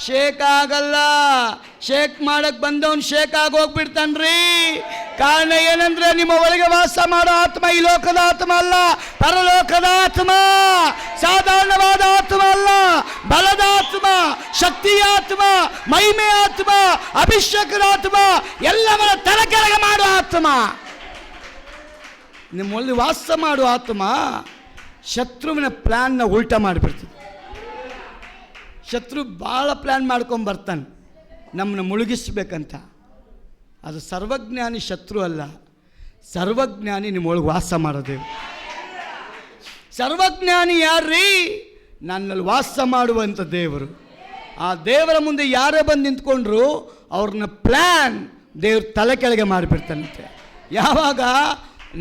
ಶೇಕ್ ಆಗಲ್ಲ. ಶೇಕ್ ಮಾಡಕ್ಕೆ ಬಂದವನು ಶೇಕ್ ಆಗೋಗ್ಬಿಡ್ತಾನ್ರಿ. ಕಾರಣ ಏನಂದ್ರೆ, ನಿಮ್ಮ ಒಳಗೆ ವಾಸ ಮಾಡೋ ಆತ್ಮ ಈ ಲೋಕದ ಆತ್ಮ ಅಲ್ಲ, ಪರಲೋಕದ ಆತ್ಮ. ಸಾಧಾರಣವಾದ ಆತ್ಮ ಅಲ್ಲ, ಬಲದ ಆತ್ಮ, ಶಕ್ತಿಯ ಆತ್ಮ, ಮಹಿಮೆ ಆತ್ಮ, ಅಭಿಷೇಕದ ಆತ್ಮ, ಎಲ್ಲವನ್ನ ತಲೆಕೆಳಗೆ ಮಾಡೋ ಆತ್ಮ. ನಿಮ್ಮಲ್ಲಿ ವಾಸ ಮಾಡುವ ಆತ್ಮ ಶತ್ರುವಿನ ಪ್ಲ್ಯಾನ್ನ ಉಲ್ಟಾ ಮಾಡಿಬಿಡ್ತದೆ. ಶತ್ರು ಭಾಳ ಪ್ಲ್ಯಾನ್ ಮಾಡ್ಕೊಂಡು ಬರ್ತಾನೆ ನಮ್ಮನ್ನು ಮುಳುಗಿಸ್ಬೇಕಂತ. ಅದು ಸರ್ವಜ್ಞಾನಿ ಶತ್ರು ಅಲ್ಲ, ಸರ್ವಜ್ಞಾನಿ ನಿಮ್ಮೊಳಗೆ ವಾಸ ಮಾಡೋದೇವು. ಸರ್ವಜ್ಞಾನಿ ಯಾರ್ರೀ? ನನ್ನಲ್ಲಿ ವಾಸ ಮಾಡುವಂಥ ದೇವರು. ಆ ದೇವರ ಮುಂದೆ ಯಾರೇ ಬಂದು ನಿಂತ್ಕೊಂಡ್ರು ಅವ್ರನ್ನ ಪ್ಲ್ಯಾನ್ ದೇವ್ರ ತಲೆ ಕೆಳಗೆ ಮಾಡಿಬಿಡ್ತಾನಂತೆ. ಯಾವಾಗ?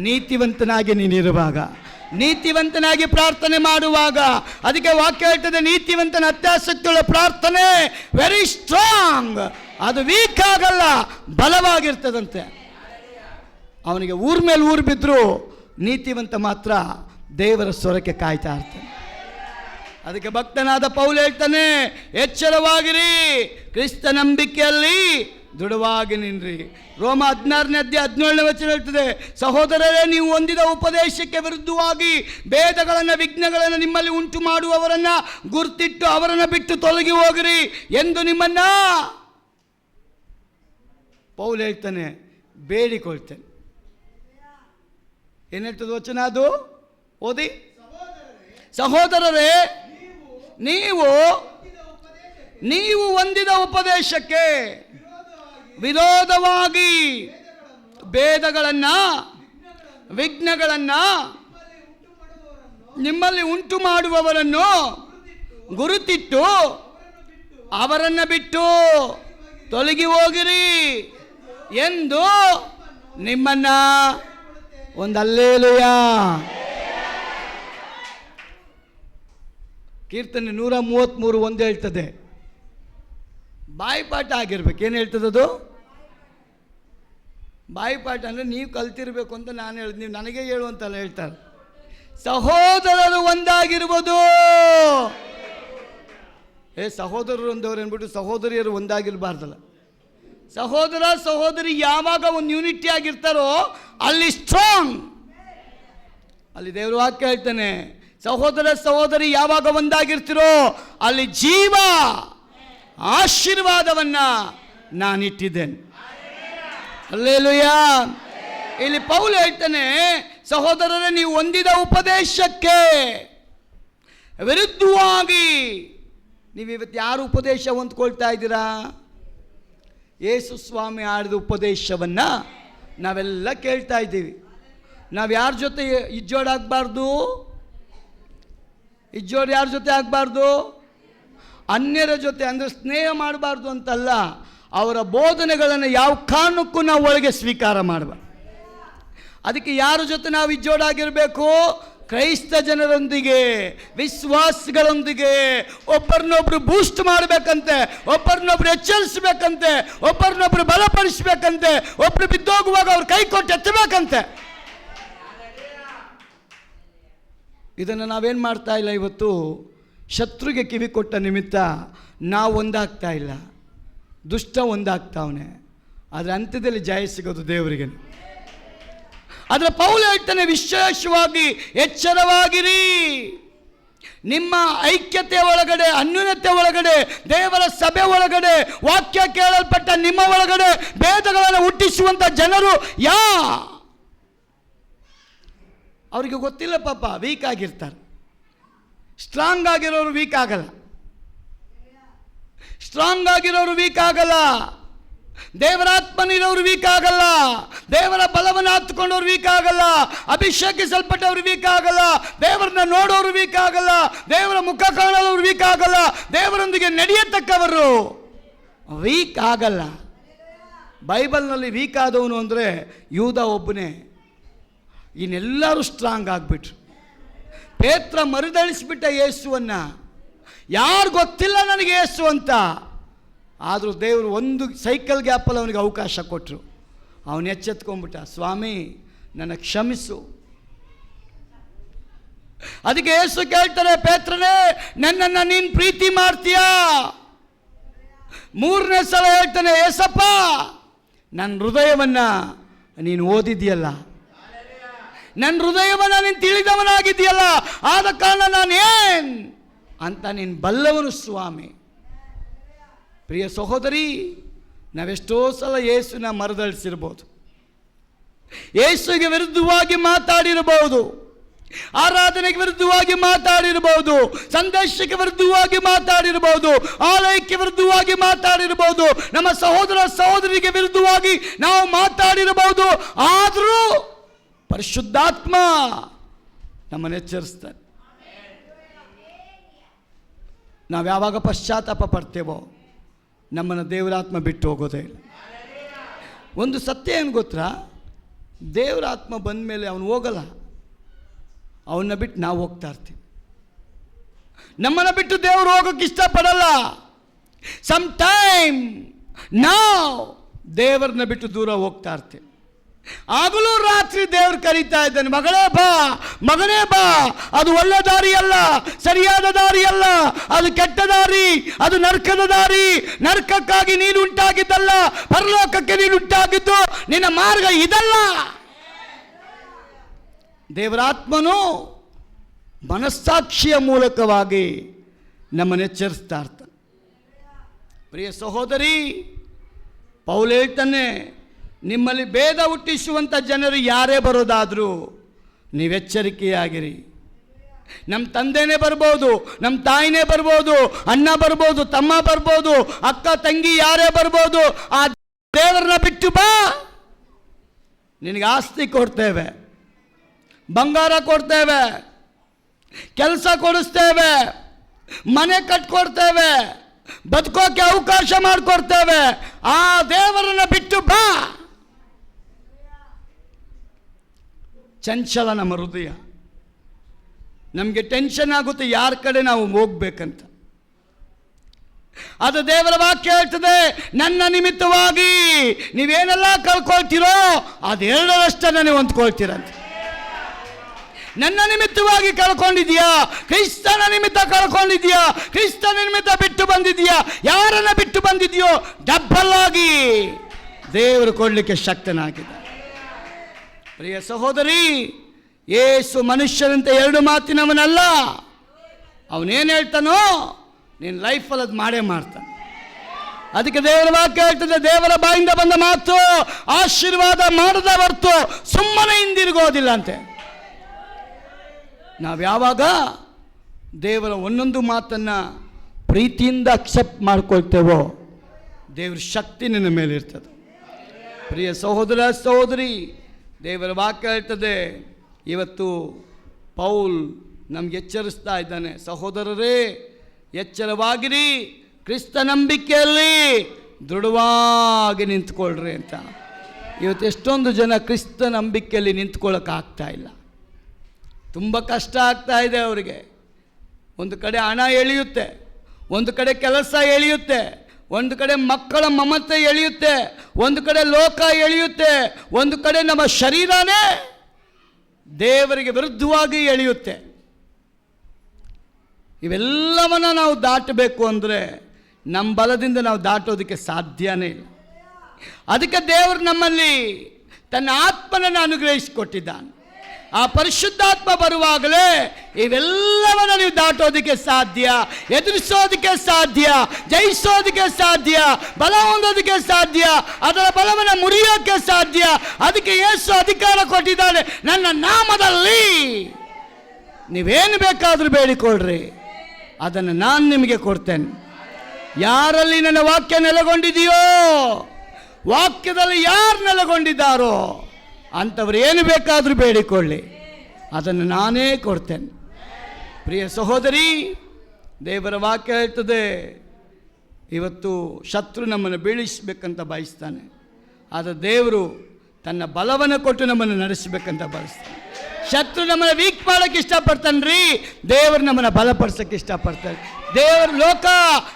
ನೀತಿವಂತನಾಗಿ ನೀನಿರುವಾಗ, ನೀತಿವಂತನಾಗಿ ಪ್ರಾರ್ಥನೆ ಮಾಡುವಾಗ. ಅದಕ್ಕೆ ವಾಕ್ಯ ಹೇಳ್ತದೆ, ನೀತಿವಂತನ ಅತ್ಯಾಸಕ್ತಿಯುಳ್ಳ ಪ್ರಾರ್ಥನೆ ವೆರಿ ಸ್ಟ್ರಾಂಗ್, ಅದು ವೀಕ್ ಆಗಲ್ಲ, ಬಲವಾಗಿರ್ತದಂತೆ. ಅವನಿಗೆ ಊರ ಮೇಲೆ ಊರು ಬಿದ್ದರೂ ನೀತಿವಂತ ಮಾತ್ರ ದೇವರ ಸ್ವರಕ್ಕೆ ಕಾಯ್ತಾ ಇರ್ತಾನೆ. ಅದಕ್ಕೆ ಭಕ್ತನಾದ ಪೌಲ ಹೇಳ್ತಾನೆ, ಎಚ್ಚರವಾಗಿರಿ, ಕ್ರಿಸ್ತ ನಂಬಿಕೆಯಲ್ಲಿ ದೃಢವಾಗಿ ನಿನ್ರಿ. ರೋಮ 16ನೇ ಅಧ್ಯಾಯ 17ನೇ ವಚನ ಹೇಳ್ತದೆ, ಸಹೋದರರೇ, ನೀವು ಹೊಂದಿದ ಉಪದೇಶಕ್ಕೆ ವಿರುದ್ಧವಾಗಿ ಭೇದಗಳನ್ನು, ವಿಘ್ನಗಳನ್ನು ನಿಮ್ಮಲ್ಲಿ ಉಂಟು ಮಾಡುವವರನ್ನು ಗುರ್ತಿಟ್ಟು ಅವರನ್ನು ಬಿಟ್ಟು ತೊಲಗಿ ಹೋಗಿರಿ ಎಂದು ನಿಮ್ಮನ್ನ ಪೌಲ್ ಹೇಳ್ತಾನೆ, ಬೇಡಿಕೊಳ್ತೇನೆ. ಏನು ಹೇಳ್ತದೆ ವಚನ? ಅದು ಓದಿ. ಸಹೋದರರೇ, ನೀವು ಹೊಂದಿದ ಉಪದೇಶಕ್ಕೆ ವಿರೋಧವಾಗಿ ಭೇದಗಳನ್ನು, ವಿಘ್ನಗಳನ್ನು ನಿಮ್ಮಲ್ಲಿ ಉಂಟು ಮಾಡುವವರನ್ನು ಗುರುತಿಟ್ಟು ಅವರನ್ನು ಬಿಟ್ಟು ತೊಲಗಿ ಹೋಗಿರಿ ಎಂದು ನಿಮ್ಮನ್ನ ಒಂದು ಹಲ್ಲೆಲೂಯಾ. ಕೀರ್ತನೆ 133 ಒಂದು ಹೇಳ್ತದೆ, ಬಾಯಿಪಾಠ ಆಗಿರ್ಬೇಕು. ಏನು ಹೇಳ್ತದದು? ಬಾಯಿಪಾಠ ಅಂದರೆ ನೀವು ಕಲ್ತಿರ್ಬೇಕು ಅಂತ ನಾನು ಹೇಳಿದ್, ನೀವು ನನಗೆ ಹೇಳುವಂತಲ್ಲ ಹೇಳ್ತಾರೆ. ಸಹೋದರರು ಒಂದಾಗಿರ್ಬೋದು. ಸಹೋದರರು ಒಂದವ್ರು ಅಂದ್ಬಿಟ್ಟು ಸಹೋದರಿಯರು ಒಂದಾಗಿರಬಾರ್ದಲ್ಲ. ಸಹೋದರ ಸಹೋದರಿ ಯಾವಾಗ ಒಂದು ಯೂನಿಟಿ ಆಗಿರ್ತಾರೋ ಅಲ್ಲಿ ಸ್ಟ್ರಾಂಗ್. ಅಲ್ಲಿ ದೇವ್ರ ವಾಕ್ಯ ಹೇಳ್ತಾನೆ, ಸಹೋದರ ಸಹೋದರಿ ಯಾವಾಗ ಒಂದಾಗಿರ್ತಿರೋ ಅಲ್ಲಿ ಜೀವ, ಆಶೀರ್ವಾದವನ್ನ ನಾನಿಟ್ಟಿದ್ದೇನೆ. ಹಲ್ಲೆಲೂಯಾ. ಇಲ್ಲಿ ಪೌಲ ಹೇಳ್ತಾನೆ, ಸಹೋದರರೇ, ನೀವು ಹೊಂದಿದ ಉಪದೇಶಕ್ಕೆ ವಿರುದ್ಧವಾಗಿ. ನೀವಿವತ್ತು ಯಾರು ಉಪದೇಶ ಹೊಂದ್ಕೊಳ್ತಾ ಇದ್ದೀರಾ? ಯೇಸು ಸ್ವಾಮಿ ಆಡಿದ ಉಪದೇಶವನ್ನು ನಾವೆಲ್ಲ ಕೇಳ್ತಾ ಇದ್ದೀವಿ. ನಾವು ಯಾರ ಜೊತೆ ಇಜ್ಜೋಡಾಗಬಾರ್ದು? ಇಜ್ಜೋಡು ಯಾರ ಜೊತೆ ಆಗಬಾರ್ದು? ಅನ್ಯರ ಜೊತೆ. ಅಂದರೆ ಸ್ನೇಹ ಮಾಡಬಾರ್ದು ಅಂತಲ್ಲ, ಅವರ ಬೋಧನೆಗಳನ್ನು ಯಾವ ಕಾರಣಕ್ಕೂ ನಾವು ಒಳಗೆ ಸ್ವೀಕಾರ ಮಾಡಬಾರ್ದು. ಅದಕ್ಕೆ ಯಾರ ಜೊತೆ ನಾವು ಇಜ್ಜೋಡಾಗಿರಬೇಕು? ಕ್ರೈಸ್ತ ಜನರೊಂದಿಗೆ, ವಿಶ್ವಾಸಗಳೊಂದಿಗೆ ಒಬ್ಬರನ್ನೊಬ್ರು ಬೂಸ್ಟ್ ಮಾಡಬೇಕಂತೆ, ಒಬ್ಬರನ್ನೊಬ್ರು ಎಚ್ಚರಿಸಬೇಕಂತೆ, ಒಬ್ಬರನ್ನೊಬ್ರು ಬಲಪಡಿಸಬೇಕಂತೆ, ಒಬ್ರು ಬಿದ್ದೋಗುವಾಗ ಅವ್ರು ಕೈ ಕೊಟ್ಟು ಎತ್ತಬೇಕಂತೆ. ಇದನ್ನು ನಾವೇನು ಮಾಡ್ತಾ ಇಲ್ಲ. ಇವತ್ತು ಶತ್ರುಗೆ ಕಿವಿ ಕೊಟ್ಟ ನಿಮಿತ್ತ ನಾವು ಒಂದಾಗ್ತಾ ಇಲ್ಲ, ದುಷ್ಟ ಒಂದಾಗ್ತಾವನೆ. ಅದರ ಅಂತ್ಯದಲ್ಲಿ ಜಯ ಸಿಗೋದು ದೇವರಿಗೆ. ಅದರ ಪೌಲ ಹೇಳ್ತಾನೆ, ವಿಶೇಷವಾಗಿ ಎಚ್ಚರವಾಗಿರಿ. ನಿಮ್ಮ ಐಕ್ಯತೆ ಒಳಗಡೆ, ಅನ್ಯೂನ್ಯತೆ ಒಳಗಡೆ, ದೇವರ ಸಭೆ ಒಳಗಡೆ, ವಾಕ್ಯ ಕೇಳಲ್ಪಟ್ಟ ನಿಮ್ಮ ಒಳಗಡೆ ಭೇದಗಳನ್ನು ಹುಟ್ಟಿಸುವಂಥ ಜನರು ಅವರಿಗೆ ಗೊತ್ತಿಲ್ಲ ಪಾಪ, ವೀಕ್ ಆಗಿರ್ತಾರೆ. ಸ್ಟ್ರಾಂಗ್ ಆಗಿರೋರು ವೀಕ್ ಆಗಲ್ಲ, ಸ್ಟ್ರಾಂಗ್ ಆಗಿರೋರು ವೀಕ್ ಆಗಲ್ಲ. ದೇವರಾತ್ಮನಿರೋರು ವೀಕ್ ಆಗಲ್ಲ, ದೇವರ ಬಲವನ್ನು ಹತ್ತುಕೊಂಡವ್ರು ವೀಕ್ ಆಗಲ್ಲ, ಅಭಿಷೇಕಿಸಲ್ಪಟ್ಟವ್ರು ವೀಕ್ ಆಗಲ್ಲ, ದೇವರನ್ನ ನೋಡೋರು ವೀಕ್ ಆಗಲ್ಲ, ದೇವರ ಮುಖ ಕಾಣೋರು ವೀಕ್ ಆಗಲ್ಲ, ದೇವರೊಂದಿಗೆ ನಡೆಯತಕ್ಕವರು ವೀಕ್ ಆಗಲ್ಲ. ಬೈಬಲ್ನಲ್ಲಿ ವೀಕ್ ಆದವನು ಅಂದರೆ ಯೂದ ಒಬ್ಬನೇ. ಇನ್ನೆಲ್ಲರೂ ಸ್ಟ್ರಾಂಗ್ ಆಗಿಬಿಟ್ರು. ಪೇತ್ರ ಮರುದಳಿಸ್ಬಿಟ್ಟ ಯೇಸುವನ್ನು. ಯಾರು ಗೊತ್ತಿಲ್ಲ ನನಗೆ ಯೇಸು ಅಂತ. ಆದರೂ ದೇವರು ಒಂದು ಸೈಕಲ್ ಗ್ಯಾಪಲ್ಲಿ ಅವನಿಗೆ ಅವಕಾಶ ಕೊಟ್ಟರು. ಅವನು ಎಚ್ಚೆತ್ಕೊಂಡ್ಬಿಟ್ಟ, ಸ್ವಾಮಿ ನನ್ನ ಕ್ಷಮಿಸು. ಅದಕ್ಕೆ ಯೇಸು ಕೇಳ್ತಾರೆ, ಪೇತ್ರನೇ ನನ್ನನ್ನು ನೀನು ಪ್ರೀತಿ ಮಾಡ್ತೀಯಾ? ಮೂರನೇ ಸಲ ಹೇಳ್ತಾನೆ, ಏಸಪ್ಪ ನನ್ನ ಹೃದಯವನ್ನು ನೀನು ಓದಿದ್ಯಲ್ಲ, ನನ್ನ ಹೃದಯವನ್ನು ನೀನು ತಿಳಿದವನಾಗಿದೆಯಲ್ಲ, ಆದ ಕಾರಣ ನಾನು ಏನ್ ಅಂತ ನೀನು ಬಲ್ಲವನು ಸ್ವಾಮಿ. ಪ್ರಿಯ ಸಹೋದರಿ, ನಾವೆಷ್ಟೋ ಸಲ ಯೇಸುನ ಮರದಳಿಸಿರ್ಬೋದು, ಯೇಸುವಿಗೆ ವಿರುದ್ಧವಾಗಿ ಮಾತಾಡಿರಬಹುದು, ಆರಾಧನೆಗೆ ವಿರುದ್ಧವಾಗಿ ಮಾತಾಡಿರಬಹುದು, ಸಂದೇಶಕ್ಕೆ ವಿರುದ್ಧವಾಗಿ ಮಾತಾಡಿರಬಹುದು, ಆಲಯಕ್ಕೆ ವಿರುದ್ಧವಾಗಿ ಮಾತಾಡಿರಬಹುದು, ನಮ್ಮ ಸಹೋದರ ಸಹೋದರಿಗೆ ವಿರುದ್ಧವಾಗಿ ನಾವು ಮಾತಾಡಿರಬಹುದು. ಆದರೂ ಪರಿಶುದ್ಧಾತ್ಮ ನಮ್ಮನ್ನು ಎಚ್ಚರಿಸ್ತಾನೆ. ನಾವು ಯಾವಾಗ ಪಶ್ಚಾತ್ತಾಪ ಪಡ್ತೇವೋ ನಮ್ಮನ್ನು ದೇವರಾತ್ಮ ಬಿಟ್ಟು ಹೋಗೋದೇ ಇಲ್ಲ. ಒಂದು ಸತ್ಯ ಏನು ಗೊತ್ತಾ, ದೇವರಾತ್ಮ ಬಂದ ಮೇಲೆ ಅವನು ಹೋಗಲ್ಲ, ಅವನ್ನ ಬಿಟ್ಟು ನಾವು ಹೋಗ್ತಾ ಇರ್ತೀವಿ. ನಮ್ಮನ್ನು ಬಿಟ್ಟು ದೇವರು ಹೋಗೋಕ್ಕೆ ಇಷ್ಟಪಡಲ್ಲ. ಸಮ್ ಟೈಮ್ ನಾವು ದೇವರನ್ನ ಬಿಟ್ಟು ದೂರ ಹೋಗ್ತಾ ಇರ್ತೀವಿ. ಆಗಲೂ ರಾತ್ರಿ ದೇವರು ಕರೀತಾ ಇದ್ದಾನೆ, ಮಗಳೇ ಬಾ, ಮಗನೇ ಬಾ. ಅದು ಒಳ್ಳೆ ದಾರಿ ಅಲ್ಲ, ಸರಿಯಾದ ದಾರಿ ಅಲ್ಲ, ಅದು ಕೆಟ್ಟ ದಾರಿ, ಅದು ನರಕದ ದಾರಿ. ನರಕಕ್ಕಾಗಿ ನೀನು ಉಂಟಾಗಿದ್ದಲ್ಲ, ಪರಲೋಕಕ್ಕೆ ನೀನು ಉಂಟಾಗಿದ್ದು. ನಿನ್ನ ಮಾರ್ಗ ಇದಲ್ಲ. ದೇವರಾತ್ಮನು ಮನಸ್ಸಾಕ್ಷಿಯ ಮೂಲಕವಾಗಿ ನಮ್ಮನ್ನು ಎಚ್ಚರಿಸ್ತಾ ಇರ್ತಾನೆ. ಪ್ರಿಯ ಸಹೋದರಿ, ಪೌಲ ಹೇಳ್ತಾನೆ, ನಿಮ್ಮಲ್ಲಿ ಭೇದ ಹುಟ್ಟಿಸುವಂಥ ಜನರು ಯಾರೇ ಬರೋದಾದರೂ ನೀವು ಎಚ್ಚರಿಕೆಯಾಗಿರಿ. ನಮ್ಮ ತಂದೆನೇ ಬರ್ಬೋದು, ನಮ್ಮ ತಾಯಿನೇ ಬರ್ಬೋದು, ಅಣ್ಣ ಬರ್ಬೋದು, ತಮ್ಮ ಬರ್ಬೋದು, ಅಕ್ಕ ತಂಗಿ ಯಾರೇ ಬರ್ಬೋದು. ಆ ದೇವರನ್ನ ಬಿಟ್ಟು ಬಾ. ನಿನಗೆ ಆಸ್ತಿ ಕೊಡ್ತೇವೆ, ಬಂಗಾರ ಕೊಡ್ತೇವೆ, ಕೆಲಸ ಕೊಡಿಸ್ತೇವೆ, ಮನೆ ಕಟ್ಕೊಡ್ತೇವೆ, ಬದುಕೋಕೆ ಅವಕಾಶ ಮಾಡಿಕೊಡ್ತೇವೆ. ಆ ದೇವರನ್ನ ಬಿಟ್ಟು ಬಾ. ಚಂಚಲ ನಮ್ಮ ಹೃದಯ, ನಮಗೆ ಟೆನ್ಷನ್ ಆಗುತ್ತೆ ಯಾರ ಕಡೆ ನಾವು ಹೋಗ್ಬೇಕಂತ. ಅದು ದೇವರ ವಾಕ್ಯ ಹೇಳ್ತದೆ, ನನ್ನ ನಿಮಿತ್ತವಾಗಿ ನೀವೇನೆಲ್ಲ ಕಳ್ಕೊಳ್ತೀರೋ ಅದೆರಡರಷ್ಟನ್ನು ನೀವು ಹೊಂದ್ಕೊಳ್ತೀರಂತ. ನನ್ನ ನಿಮಿತ್ತವಾಗಿ ಕಳ್ಕೊಂಡಿದ್ಯಾ? ಕ್ರಿಸ್ತನ ನಿಮಿತ್ತ ಕಳ್ಕೊಂಡಿದ್ಯಾ? ಕ್ರಿಸ್ತನ ನಿಮಿತ್ತ ಬಿಟ್ಟು ಬಂದಿದ್ಯಾ? ಯಾರನ್ನ ಬಿಟ್ಟು ಬಂದಿದ್ಯೋ ಡಬ್ಬಲ್ ಆಗಿ ದೇವರು ಕೊಡಲಿಕ್ಕೆ ಶಕ್ತನಾಗಿದ್ದ. ಪ್ರಿಯ ಸಹೋದರಿ, ಯೇಸು ಮನುಷ್ಯರಂತೆ ಎರಡು ಮಾತಿನವನಲ್ಲ. ಅವನೇನು ಹೇಳ್ತಾನೋ ನೀನು ಲೈಫಲ್ಲಿ ಅದು ಮಾಡೇ ಮಾಡ್ತಾನೆ. ಅದಕ್ಕೆ ದೇವರ ವಾಕ್ಯ ಹೇಳ್ತದೆ, ದೇವರ ಬಾಯಿಂದ ಬಂದ ಮಾತು ಆಶೀರ್ವಾದ ಮಾಡದ ಹೊರತು ಸುಮ್ಮನೆ ಹಿಂದಿರುಗೋದಿಲ್ಲ ಅಂತೆ. ನಾವು ಯಾವಾಗ ದೇವರ ಒಂದೊಂದು ಮಾತನ್ನು ಪ್ರೀತಿಯಿಂದ ಅಕ್ಸೆಪ್ಟ್ ಮಾಡ್ಕೊಳ್ತೇವೋ ದೇವ್ರ ಶಕ್ತಿ ನಿನ್ನ ಮೇಲೆ ಇರ್ತದೆ. ಪ್ರಿಯ ಸಹೋದರ ಸಹೋದರಿ, ದೇವರ ವಾಕ್ಯ ಹೇಳ್ತದೆ, ಇವತ್ತು ಪೌಲ್ ನಮ್ಗೆ ಎಚ್ಚರಿಸ್ತಾ ಇದ್ದಾನೆ, ಸಹೋದರರೇ ಎಚ್ಚರವಾಗಿರಿ, ಕ್ರಿಸ್ತ ನಂಬಿಕೆಯಲ್ಲಿ ದೃಢವಾಗಿ ನಿಂತ್ಕೊಳ್ರಿ ಅಂತ. ಇವತ್ತು ಎಷ್ಟೊಂದು ಜನ ಕ್ರಿಸ್ತ ನಂಬಿಕೆಯಲ್ಲಿ ನಿಂತ್ಕೊಳ್ಳೋಕ್ಕಾಗ್ತಾ ಇಲ್ಲ. ತುಂಬ ಕಷ್ಟ ಆಗ್ತಾ ಇದೆ ಅವರಿಗೆ. ಒಂದು ಕಡೆ ಹಣ ಎಳೆಯುತ್ತೆ, ಒಂದು ಕಡೆ ಕೆಲಸ ಎಳೆಯುತ್ತೆ, ಒಂದು ಕಡೆ ಮಕ್ಕಳ ಮಮತೆ ಎಳೆಯುತ್ತೆ, ಒಂದು ಕಡೆ ಲೋಕ ಎಳೆಯುತ್ತೆ, ಒಂದು ಕಡೆ ನಮ್ಮ ಶರೀರನೇ ದೇವರಿಗೆ ವಿರುದ್ಧವಾಗಿ ಎಳೆಯುತ್ತೆ. ಇವೆಲ್ಲವನ್ನು ನಾವು ದಾಟಬೇಕು ಅಂದರೆ ನಮ್ಮ ಬಲದಿಂದ ನಾವು ದಾಟೋದಕ್ಕೆ ಸಾಧ್ಯನೇ ಇಲ್ಲ. ಅದಕ್ಕೆ ದೇವರು ನಮ್ಮಲ್ಲಿ ತನ್ನ ಆತ್ಮನನ್ನು ಅನುಗ್ರಹಿಸಿಕೊಟ್ಟಿದ್ದಾನೆ. ಆ ಪರಿಶುದ್ಧಾತ್ಮ ಬರುವಾಗಲೇ ಇವೆಲ್ಲವನ್ನು ನೀವು ದಾಟೋದಕ್ಕೆ ಸಾಧ್ಯ, ಎದುರಿಸೋದಕ್ಕೆ ಸಾಧ್ಯ, ಜಯಿಸೋದಕ್ಕೆ ಸಾಧ್ಯ, ಬಲ ಹೊಂದೋದಕ್ಕೆ ಸಾಧ್ಯ, ಅದರ ಬಲವನ್ನು ಮುರಿಯೋಕ್ಕೆ ಸಾಧ್ಯ. ಅದಕ್ಕೆ ಯೇಸು ಅಧಿಕಾರ ಕೊಟ್ಟಿದ್ದಾನೆ, ನನ್ನ ನಾಮದಲ್ಲಿ ನೀವೇನು ಬೇಕಾದರೂ ಬೇಡಿಕೊಳ್ಳ್ರಿ, ಅದನ್ನು ನಾನು ನಿಮಗೆ ಕೊಡ್ತೇನೆ. ಯಾರಲ್ಲಿ ನನ್ನ ವಾಕ್ಯ ನೆಲೆಗೊಂಡಿದೆಯೋ, ವಾಕ್ಯದಲ್ಲಿ ಯಾರು ನೆಲೆಗೊಂಡಿದ್ದಾರೋ ಅಂಥವ್ರು ಏನು ಬೇಕಾದರೂ ಬೇಡಿಕೊಳ್ಳಿ, ಅದನ್ನು ನಾನೇ ಕೊಡ್ತೇನೆ. ಪ್ರಿಯ ಸಹೋದರಿ, ದೇವರ ವಾಕ್ಯ ಹೇಳ್ತದೆ, ಇವತ್ತು ಶತ್ರು ನಮ್ಮನ್ನು ಬೀಳಿಸಬೇಕಂತ ಬಯಸ್ತಾನೆ, ಆದರೆ ದೇವರು ತನ್ನ ಬಲವನ್ನು ಕೊಟ್ಟು ನಮ್ಮನ್ನು ನಡೆಸಬೇಕಂತ ಬಯಸ್ತಾನೆ. ಶತ್ರು ನಮ್ಮನ್ನು ವೀಕ್ ಮಾಡೋಕ್ಕೆ ಇಷ್ಟಪಡ್ತಾನೆ ರೀ, ದೇವರು ನಮ್ಮನ್ನು ಬಲಪಡಿಸೋಕ್ಕೆ ಇಷ್ಟಪಡ್ತಾನೆ. ದೇವರ ಲೋಕ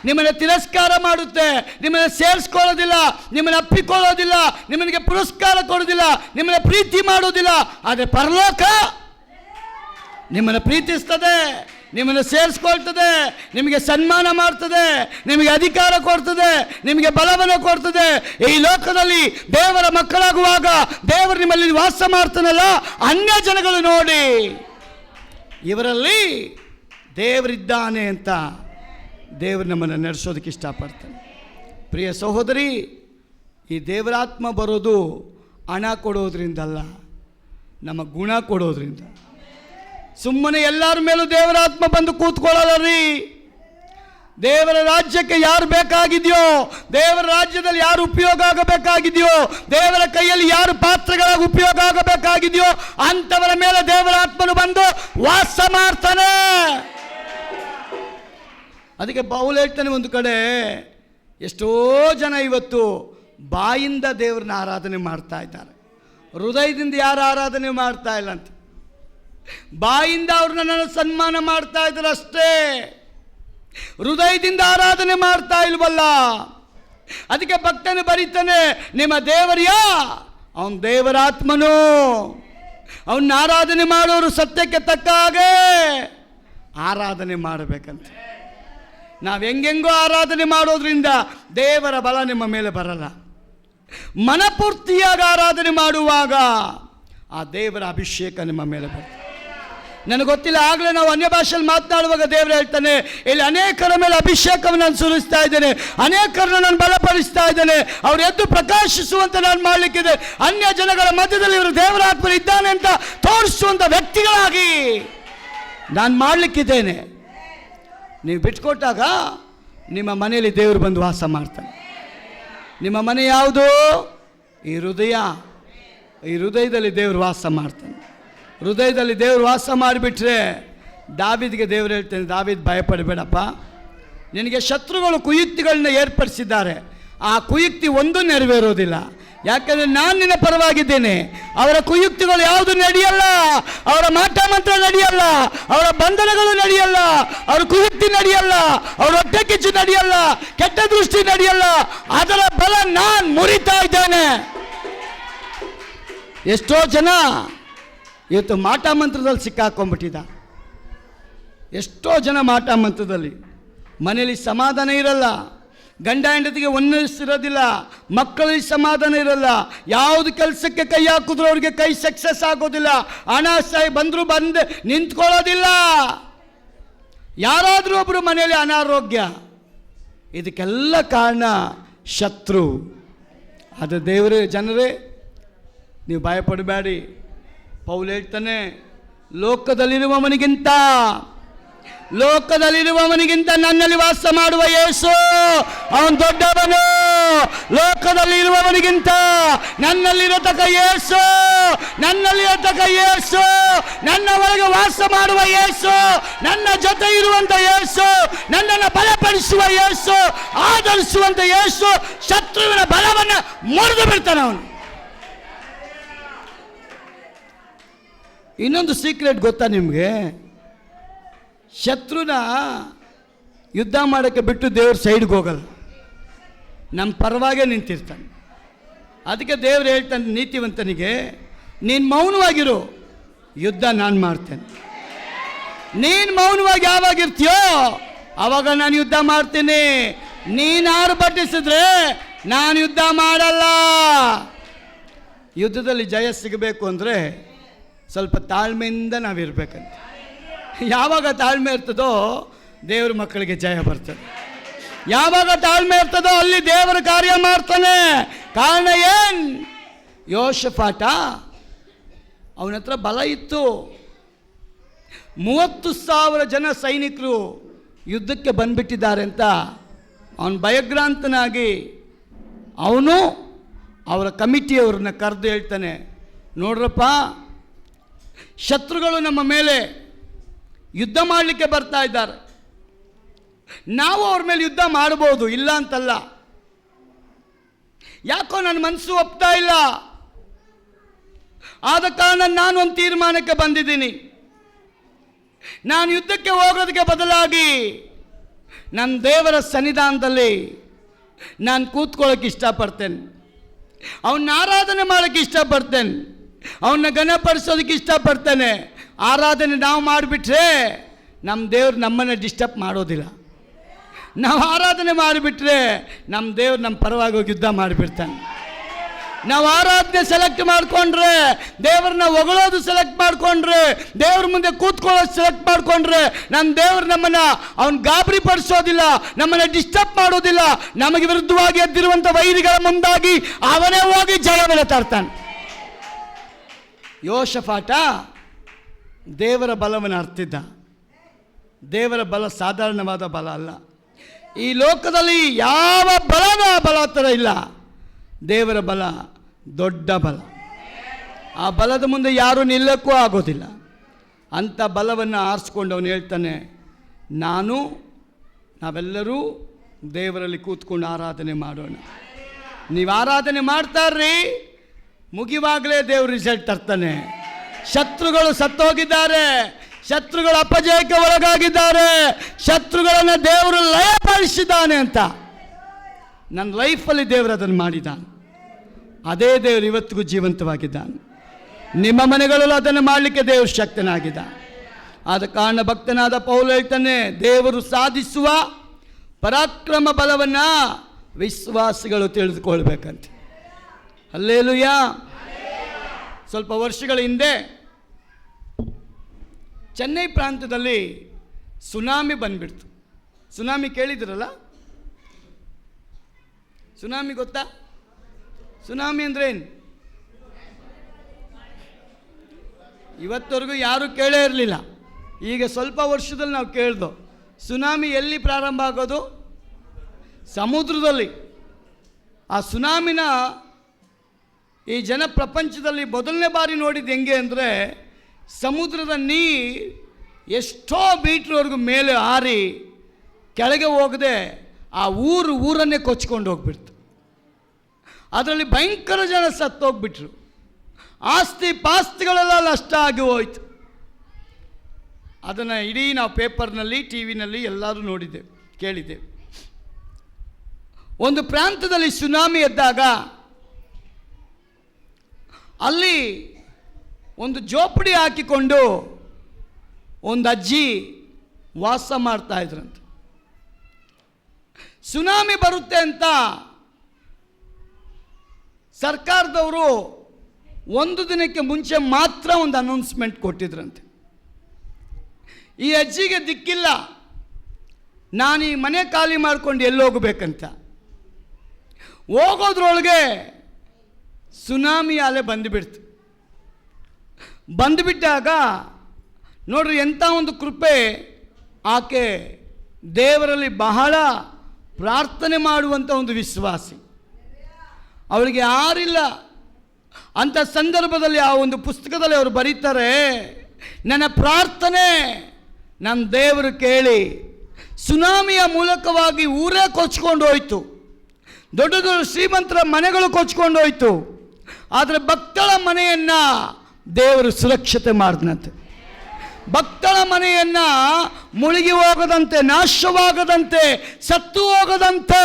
ನಿಮ್ಮನ್ನು ತಿರಸ್ಕಾರ ಮಾಡುತ್ತೆ, ನಿಮ್ಮನ್ನು ಸೇರಿಸ್ಕೊಳ್ಳೋದಿಲ್ಲ, ನಿಮ್ಮನ್ನು ಅಪ್ಪಿಕೊಳ್ಳೋದಿಲ್ಲ, ನಿಮಗೆ ಪುರಸ್ಕಾರ ಕೊಡೋದಿಲ್ಲ, ನಿಮ್ಮನ್ನು ಪ್ರೀತಿ ಮಾಡೋದಿಲ್ಲ. ಆದರೆ ಪರಲೋಕ ನಿಮ್ಮನ್ನು ಪ್ರೀತಿಸ್ತದೆ, ನಿಮ್ಮನ್ನು ಸೇರಿಸ್ಕೊಳ್ತದೆ, ನಿಮಗೆ ಸನ್ಮಾನ ಮಾಡ್ತದೆ, ನಿಮಗೆ ಅಧಿಕಾರ ಕೊಡ್ತದೆ, ನಿಮಗೆ ಬಲವನ್ನು ಕೊಡ್ತದೆ. ಈ ಲೋಕದಲ್ಲಿ ದೇವರ ಮಕ್ಕಳಾಗುವಾಗ ದೇವರು ನಿಮ್ಮಲ್ಲಿ ವಾಸ ಮಾಡ್ತಾನಲ್ಲ, ಅನ್ಯ ಜನಗಳು ನೋಡಿ ಇವರಲ್ಲಿ ದೇವರಿದ್ದಾನೆ ಅಂತ ದೇವರು ನಮ್ಮನ್ನು ನಡೆಸೋದಕ್ಕೆ ಇಷ್ಟಪಡ್ತಾನೆ. ಪ್ರಿಯ ಸಹೋದರಿ, ಈ ದೇವರಾತ್ಮ ಬರೋದು ಹಣ ಕೊಡೋದ್ರಿಂದಲ್ಲ, ನಮ್ಮ ಗುಣ ಕೊಡೋದ್ರಿಂದ. ಸುಮ್ಮನೆ ಎಲ್ಲರ ಮೇಲೂ ದೇವರಾತ್ಮ ಬಂದು ಕೂತ್ಕೊಳ್ಳಲ್ಲ ರೀ. ದೇವರ ರಾಜ್ಯಕ್ಕೆ ಯಾರು ಬೇಕಾಗಿದೆಯೋ, ದೇವರ ರಾಜ್ಯದಲ್ಲಿ ಯಾರು ಉಪಯೋಗ ಆಗಬೇಕಾಗಿದೆಯೋ, ದೇವರ ಕೈಯಲ್ಲಿ ಯಾರು ಪಾತ್ರಗಳಾಗಿ ಉಪಯೋಗ ಆಗಬೇಕಾಗಿದೆಯೋ ಅಂಥವರ ಮೇಲೆ ದೇವರಾತ್ಮನು ಬಂದು ವಾಸ ಮಾಡ್ತಾನೆ. ಅದಕ್ಕೆ ಪೌಲ್ ಹೇಳ್ತಾನೆ, ಒಂದು ಕಡೆ ಎಷ್ಟೋ ಜನ ಇವತ್ತು ಬಾಯಿಂದ ದೇವ್ರನ್ನ ಆರಾಧನೆ ಮಾಡ್ತಾ ಇದ್ದಾರೆ, ಹೃದಯದಿಂದ ಯಾರು ಆರಾಧನೆ ಮಾಡ್ತಾ ಇಲ್ಲ ಅಂತ. ಬಾಯಿಂದ ಅವ್ರನ್ನ ನಾನು ಸನ್ಮಾನ ಮಾಡ್ತಾ ಇದ್ದಾರೆ ಅಷ್ಟೇ, ಹೃದಯದಿಂದ ಆರಾಧನೆ ಮಾಡ್ತಾ ಇಲ್ವಲ್ಲ. ಅದಕ್ಕೆ ಭಕ್ತನು ಬರೀತಾನೆ, ನಿಮ್ಮ ದೇವರ್ಯಾ ಅವನು ದೇವರಾತ್ಮನು, ಅವನ್ನ ಆರಾಧನೆ ಮಾಡೋರು ಸತ್ಯಕ್ಕೆ ತಕ್ಕ ಹಾಗೆ ಆರಾಧನೆ ಮಾಡಬೇಕಂತ. ನಾವು ಹೆಂಗೆಂಗೋ ಆರಾಧನೆ ಮಾಡೋದ್ರಿಂದ ದೇವರ ಬಲ ನಿಮ್ಮ ಮೇಲೆ ಬರಲ್ಲ. ಮನಪೂರ್ತಿಯಾಗಿ ಆರಾಧನೆ ಮಾಡುವಾಗ ಆ ದೇವರ ಅಭಿಷೇಕ ನಿಮ್ಮ ಮೇಲೆ ಬರ್ತದೆ. ನನಗೆ ಗೊತ್ತಿಲ್ಲ, ಆಗಲೇ ನಾವು ಅನ್ಯ ಭಾಷೆಯಲ್ಲಿ ಮಾತನಾಡುವಾಗ ದೇವರು ಹೇಳ್ತಾನೆ, ಇಲ್ಲಿ ಅನೇಕರ ಮೇಲೆ ಅಭಿಷೇಕವನ್ನು ನಾನು ಸುರಿಸ್ತಾ ಇದ್ದೇನೆ, ಅನೇಕರನ್ನು ನಾನು ಬಲಪಡಿಸ್ತಾ ಇದ್ದೇನೆ, ಅವ್ರು ಎದ್ದು ಪ್ರಕಾಶಿಸುವಂತೆ ನಾನು ಮಾಡಲಿಕ್ಕಿದೆ. ಅನ್ಯ ಜನಗಳ ಮಧ್ಯದಲ್ಲಿ ಇವರು ದೇವರ ಆತ್ಮ ಇದ್ದಾನೆ ಅಂತ ತೋರಿಸುವಂಥ ವ್ಯಕ್ತಿಗಳಾಗಿ ನಾನು ಮಾಡಲಿಕ್ಕಿದ್ದೇನೆ. ನೀವು ಬಿಟ್ಕೊಟ್ಟಾಗ ನಿಮ್ಮ ಮನೆಯಲ್ಲಿ ದೇವರು ಬಂದು ವಾಸ ಮಾಡ್ತಾನೆ. ನಿಮ್ಮ ಮನೆ ಯಾವುದು? ಈ ಹೃದಯ. ಈ ಹೃದಯದಲ್ಲಿ ದೇವರು ವಾಸ ಮಾಡ್ತಾನೆ. ಹೃದಯದಲ್ಲಿ ದೇವರು ವಾಸ ಮಾಡಿಬಿಟ್ರೆ, ದಾವೀದಿಗೆ ದೇವರು ಹೇಳ್ತಾನೆ, ದಾವೀದ್ ಭಯಪಡಬೇಡಪ್ಪ, ನಿನಗೆ ಶತ್ರುಗಳು ಕುಯುಕ್ತಿಗಳನ್ನ ಏರ್ಪಡಿಸಿದ್ದಾರೆ, ಆ ಕುಯುಕ್ತಿ ಒಂದು ನೆರವೇರೋದಿಲ್ಲ. ಯಾಕಂದರೆ ನಾನು ನಿನ್ನ ಪರವಾಗಿದ್ದೇನೆ. ಅವರ ಕುಯುಕ್ತಿಗಳು ಯಾವುದು ನಡೆಯಲ್ಲ, ಅವರ ಮಾಟ ಮಂತ್ರ ನಡೆಯಲ್ಲ, ಅವರ ಬಂಧನಗಳು ನಡೆಯಲ್ಲ, ಅವರ ಕುಯುಕ್ತಿ ನಡೆಯಲ್ಲ, ಅವರ ಹೊಟ್ಟೆ ಕಿಚ್ಚು ನಡೆಯಲ್ಲ, ಕೆಟ್ಟ ದೃಷ್ಟಿ ನಡೆಯಲ್ಲ. ಅದರ ಬಲ ನಾನು ಮುರಿತಾ ಇದ್ದೇನೆ. ಎಷ್ಟೋ ಜನ ಇವತ್ತು ಮಾಟ ಮಂತ್ರದಲ್ಲಿ ಸಿಕ್ಕಾಕೊಂಡ್ಬಿಟ್ಟಿದ್ದ. ಎಷ್ಟೋ ಜನ ಮಾಟ ಮಂತ್ರದಲ್ಲಿ ಮನೆಯಲ್ಲಿ ಸಮಾಧಾನ ಇರಲ್ಲ, ಗಂಡ ಹೆಂಡತಿಗೆ ಒನ್ನಿಸಿರೋದಿಲ್ಲ, ಮಕ್ಕಳಿಗೆ ಸಮಾಧಾನ ಇರಲ್ಲ, ಯಾವುದು ಕೆಲಸಕ್ಕೆ ಕೈ ಹಾಕಿದ್ರು ಅವ್ರಿಗೆ ಕೈ ಸಕ್ಸಸ್ ಆಗೋದಿಲ್ಲ, ಹಣ ಬಂದರೂ ಬಂದು ನಿಂತ್ಕೊಳ್ಳೋದಿಲ್ಲ. ಯಾರಾದರೂ ಒಬ್ಬರು ಮನೆಯಲ್ಲಿ ಅನಾರೋಗ್ಯ. ಇದಕ್ಕೆಲ್ಲ ಕಾರಣ ಶತ್ರು. ಅದು ದೇವರೇ, ಜನರೇ ನೀವು ಭಯಪಡಬೇಡಿ. ಪೌಲ್ ಹೇಳ್ತಾನೆ, ಲೋಕದಲ್ಲಿರುವವನಿಗಿಂತ ನನ್ನಲ್ಲಿ ವಾಸ ಮಾಡುವ ಯೇಸು ಅವನು ದೊಡ್ಡವನು. ಲೋಕದಲ್ಲಿರುವವನಿಗಿಂತ ನನ್ನಲ್ಲಿರತಕ್ಕ ಯೇಸು, ನನ್ನಲ್ಲಿರತಕ್ಕ ಯೇಸು, ನನ್ನ ಒಳಗೆ ವಾಸ ಮಾಡುವ ಯೇಸು, ನನ್ನ ಜೊತೆ ಇರುವಂತ ಯೇಸು, ನನ್ನನ್ನು ಬಲಪಡಿಸುವ ಯೇಸು, ಆಧರಿಸುವಂತ ಯೇಸು ಶತ್ರುವಿನ ಬಲವನ್ನು ಮುರಿದು ಬಿಡ್ತಾನೆ ಅವನು. ಇನ್ನೊಂದು ಸೀಕ್ರೆಟ್ ಗೊತ್ತಾ ನಿಮಗೆ? ಶತ್ರುನ ಯುದ್ಧ ಮಾಡೋಕ್ಕೆ ಬಿಟ್ಟು ದೇವ್ರ ಸೈಡ್ಗೆ ಹೋಗಲ್ಲ, ನಮ್ಮ ಪರವಾಗೇ ನಿಂತಿರ್ತಾನೆ. ಅದಕ್ಕೆ ದೇವ್ರು ಹೇಳ್ತಾನೆ ನೀತಿವಂತನಿಗೆ, ನೀನು ಮೌನವಾಗಿರು, ಯುದ್ಧ ನಾನು ಮಾಡ್ತೇನೆ. ನೀನು ಮೌನವಾಗಿ ಯಾವಾಗಿರ್ತೀಯೋ ಆವಾಗ ನಾನು ಯುದ್ಧ ಮಾಡ್ತೀನಿ. ನೀನು ಆರ್ಭಟಿಸಿದ್ರೆ ನಾನು ಯುದ್ಧ ಮಾಡಲ್ಲ. ಯುದ್ಧದಲ್ಲಿ ಜಯ ಸಿಗಬೇಕು ಅಂದರೆ ಸ್ವಲ್ಪ ತಾಳ್ಮೆಯಿಂದ ನಾವಿರ್ಬೇಕಂತ. ಯಾವಾಗ ತಾಳ್ಮೆ ಇರ್ತದೋ ದೇವ್ರ ಮಕ್ಕಳಿಗೆ ಜಯ ಬರ್ತದೆ. ಯಾವಾಗ ತಾಳ್ಮೆ ಇರ್ತದೋ ಅಲ್ಲಿ ದೇವರ ಕಾರ್ಯ ಮಾಡ್ತಾನೆ. ಕಾರಣ ಏನು? ಯೋಷಫಾಟ ಅವನ ಹತ್ರ ಬಲ ಇತ್ತು. 30,000 ಜನ ಸೈನಿಕರು ಯುದ್ಧಕ್ಕೆ ಬಂದ್ಬಿಟ್ಟಿದ್ದಾರೆ ಅಂತ ಅವನು ಭಯಗ್ರಾಂತನಾಗಿ ಅವನು ಅವರ ಕಮಿಟಿಯವ್ರನ್ನ ಕರೆದು ಹೇಳ್ತಾನೆ, ನೋಡ್ರಪ್ಪ, ಶತ್ರುಗಳು ನಮ್ಮ ಮೇಲೆ ಯುದ್ಧ ಮಾಡಲಿಕ್ಕೆ ಬರ್ತಾ ಇದ್ದಾರೆ. ನಾವು ಅವ್ರ ಮೇಲೆ ಯುದ್ಧ ಮಾಡ್ಬೋದು, ಇಲ್ಲ ಅಂತಲ್ಲ. ಯಾಕೋ ನನ್ನ ಮನಸ್ಸು ಒಪ್ತಾ ಇಲ್ಲ. ಆದ ಕಾರಣ ನಾನು ಒಂದು ತೀರ್ಮಾನಕ್ಕೆ ಬಂದಿದ್ದೀನಿ. ನಾನು ಯುದ್ಧಕ್ಕೆ ಹೋಗೋದಕ್ಕೆ ಬದಲಾಗಿ ನನ್ನ ದೇವರ ಸನ್ನಿಧಾನದಲ್ಲಿ ನಾನು ಕೂತ್ಕೊಳ್ಳೋಕೆ ಇಷ್ಟಪಡ್ತೇನೆ. ಅವನ್ನ ಆರಾಧನೆ ಮಾಡೋಕ್ಕೆ ಇಷ್ಟಪಡ್ತೇನೆ. ಅವನ್ನ ಘನಪಡಿಸೋದಕ್ಕೆ ಇಷ್ಟಪಡ್ತೇನೆ. ಆರಾಧನೆ ನಾವು ಮಾಡಿಬಿಟ್ರೆ ನಮ್ಮ ದೇವ್ರು ನಮ್ಮನ್ನು ಡಿಸ್ಟರ್ಬ್ ಮಾಡೋದಿಲ್ಲ. ನಾವು ಆರಾಧನೆ ಮಾಡಿಬಿಟ್ರೆ ನಮ್ಮ ದೇವ್ರು ನಮ್ಮ ಪರವಾಗಿ ಹೋಗಿ ಯುದ್ಧ ಮಾಡಿಬಿಡ್ತಾನೆ. ನಾವು ಆರಾಧನೆ ಸೆಲೆಕ್ಟ್ ಮಾಡಿಕೊಂಡ್ರೆ, ದೇವ್ರನ್ನ ಹೊಗಳೋದು ಸೆಲೆಕ್ಟ್ ಮಾಡಿಕೊಂಡ್ರೆ, ದೇವ್ರ ಮುಂದೆ ಕೂತ್ಕೊಳ್ಳೋದು ಸೆಲೆಕ್ಟ್ ಮಾಡಿಕೊಂಡ್ರೆ ನಮ್ಮ ದೇವ್ರು ನಮ್ಮನ್ನು ಅವನು ಗಾಬರಿ ಪಡಿಸೋದಿಲ್ಲ, ನಮ್ಮನ್ನು ಡಿಸ್ಟರ್ಬ್ ಮಾಡೋದಿಲ್ಲ. ನಮಗೆ ವಿರುದ್ಧವಾಗಿ ಎದ್ದಿರುವಂಥ ವೈರಿಗಳ ಮುಂದಾಗಿ ಅವನೇ ಹೋಗಿ ಜಯವನ್ನು ತರ್ತಾನೆ. ಯೋಷಫಾಟ ದೇವರ ಬಲವನ್ನು ಅರ್ತಿದ್ದ. ದೇವರ ಬಲ ಸಾಧಾರಣವಾದ ಬಲ ಅಲ್ಲ. ಈ ಲೋಕದಲ್ಲಿ ಯಾವ ಬಲನ ಬಲ ಥರ ಇಲ್ಲ. ದೇವರ ಬಲ ದೊಡ್ಡ ಬಲ. ಆ ಬಲದ ಮುಂದೆ ಯಾರೂ ನಿಲ್ಲಕ್ಕೂ ಆಗೋದಿಲ್ಲ. ಅಂಥ ಬಲವನ್ನು ಆರಿಸ್ಕೊಂಡು ಅವನು ಹೇಳ್ತಾನೆ, ನಾವೆಲ್ಲರೂ ದೇವರಲ್ಲಿ ಕೂತ್ಕೊಂಡು ಆರಾಧನೆ ಮಾಡೋಣ. ನೀವು ಆರಾಧನೆ ಮಾಡ್ತಾರ್ರಿ, ಮುಗಿವಾಗಲೇ ದೇವ್ರ ರಿಸಲ್ಟ್ ತರ್ತಾನೆ. ಶತ್ರುಗಳು ಸತ್ತೋಗಿದ್ದಾರೆ, ಶತ್ರುಗಳು ಅಪಜಯಕ್ಕೆ ಒಳಗಾಗಿದ್ದಾರೆ, ಶತ್ರುಗಳನ್ನು ದೇವರು ಲಯಪಡಿಸಿದ್ದಾನೆ ಅಂತ ನನ್ನ ಲೈಫಲ್ಲಿ ದೇವರು ಅದನ್ನು ಮಾಡಿದ್ದಾನೆ. ಅದೇ ದೇವರು ಇವತ್ತಿಗೂ ಜೀವಂತವಾಗಿದ್ದಾನೆ. ನಿಮ್ಮ ಮನೆಗಳಲ್ಲೂ ಅದನ್ನು ಮಾಡಲಿಕ್ಕೆ ದೇವರು ಶಕ್ತನಾಗಿದ್ದಾನೆ. ಆದ ಕಾರಣ ಭಕ್ತನಾದ ಪೌಲ ಹೇಳ್ತಾನೆ, ದೇವರು ಸಾಧಿಸುವ ಪರಾಕ್ರಮ ಬಲವನ್ನು ವಿಶ್ವಾಸಿಗಳು ತಿಳಿದುಕೊಳ್ಬೇಕಂತೆ. ಹಲ್ಲೆಲೂಯಾ. ಸ್ವಲ್ಪ ವರ್ಷಗಳ ಹಿಂದೆ ಚೆನ್ನೈ ಪ್ರಾಂತ್ಯದಲ್ಲಿ ಸುನಾಮಿ ಬಂದ್ಬಿಡ್ತು. ಸುನಾಮಿ ಕೇಳಿದ್ರಲ್ಲ? ಸುನಾಮಿ ಗೊತ್ತಾ? ಸುನಾಮಿ ಅಂದ್ರೆ ಏನು? ಇವತ್ತವರೆಗೂ ಯಾರೂ ಕೇಳೇ ಇರಲಿಲ್ಲ. ಈಗ ಸ್ವಲ್ಪ ವರ್ಷದಲ್ಲಿ ನಾವು ಕೇಳ್ದೋ. ಸುನಾಮಿ ಎಲ್ಲಿ ಪ್ರಾರಂಭ ಆಗೋದು? ಸಮುದ್ರದಲ್ಲಿ. ಆ ಸುನಾಮಿನ ಈ ಜನ ಪ್ರಪಂಚದಲ್ಲಿ ಮೊದಲನೇ ಬಾರಿ ನೋಡಿದ್ದು ಹೆಂಗೆ ಅಂದರೆ, ಸಮುದ್ರದ ನೀರು ಎಷ್ಟೋ ಮೀಟ್ರ್ವರೆಗೂ ಮೇಲೆ ಹಾರಿ ಕೆಳಗೆ ಹೋಗದೆ ಆ ಊರನ್ನೇ ಕೊಚ್ಕೊಂಡು ಹೋಗ್ಬಿಡ್ತು. ಅದರಲ್ಲಿ ಭಯಂಕರ ಜನ ಸತ್ತೋಗ್ಬಿಟ್ರು. ಆಸ್ತಿ ಪಾಸ್ತಿಗಳೆಲ್ಲ ನಷ್ಟ ಆಗಿ ಹೋಯ್ತು. ಅದನ್ನು ಇಡೀ ನಾವು ಪೇಪರ್ನಲ್ಲಿ, ಟಿ ವಿನಲ್ಲಿ ಎಲ್ಲರೂ ನೋಡಿದ್ದೇವೆ, ಕೇಳಿದ್ದೇವೆ. ಒಂದು ಪ್ರಾಂತದಲ್ಲಿ ಸುನಾಮಿ ಎದ್ದಾಗ ಅಲ್ಲಿ ಒಂದು ಜೋಪಡಿ ಹಾಕಿಕೊಂಡು ಒಂದು ಅಜ್ಜಿ ವಾಸ ಮಾಡ್ತಾ ಇದ್ರಂತೆ. ಸುನಾಮಿ ಬರುತ್ತೆ ಅಂತ ಸರ್ಕಾರದವರು ಒಂದು ದಿನಕ್ಕೆ ಮುಂಚೆ ಮಾತ್ರ ಒಂದು ಅನೌನ್ಸ್ಮೆಂಟ್ ಕೊಟ್ಟಿದ್ರಂತೆ. ಈ ಅಜ್ಜಿಗೆ ದಿಕ್ಕಿಲ್ಲ, ನಾನು ಈ ಮನೆ ಖಾಲಿ ಮಾಡ್ಕೊಂಡು ಎಲ್ಲಿ ಹೋಗಬೇಕಂತ. ಹೋಗೋದ್ರೊಳಗೆ ಸುನಾಮಿ ಅಲೆ ಬಂದುಬಿಡ್ತು. ಬಂದುಬಿಟ್ಟಾಗ ನೋಡ್ರಿ ಎಂಥ ಒಂದು ಕೃಪೆ. ಆಕೆ ದೇವರಲ್ಲಿ ಬಹಳ ಪ್ರಾರ್ಥನೆ ಮಾಡುವಂಥ ಒಂದು ವಿಶ್ವಾಸಿ. ಅವಳಿಗೆ ಯಾರಿಲ್ಲ. ಅಂಥ ಸಂದರ್ಭದಲ್ಲಿ ಆ ಒಂದು ಪುಸ್ತಕದಲ್ಲಿ ಅವರು ಬರೀತಾರೆ, ನನ್ನ ಪ್ರಾರ್ಥನೆ ನಮ್ಮ ದೇವರು ಕೇಳಿ ಸುನಾಮಿಯ ಮೂಲಕವಾಗಿ ಊರೇ ಕೊಚ್ಕೊಂಡು ಹೋಯಿತು. ದೊಡ್ಡ ದೊಡ್ಡ ಶ್ರೀಮಂತರ ಮನೆಗಳು ಕೊಚ್ಕೊಂಡು ಹೋಯಿತು. ಆದರೆ ಭಕ್ತಳ ಮನೆಯನ್ನು ದೇವರು ಸುರಕ್ಷತೆ ಮಾಡಿದಂತೆ. ಭಕ್ತರ ಮನೆಯನ್ನ ಮುಳುಗಿ ಹೋಗದಂತೆ, ನಾಶವಾಗದಂತೆ, ಸತ್ತು ಹೋಗದಂತೆ.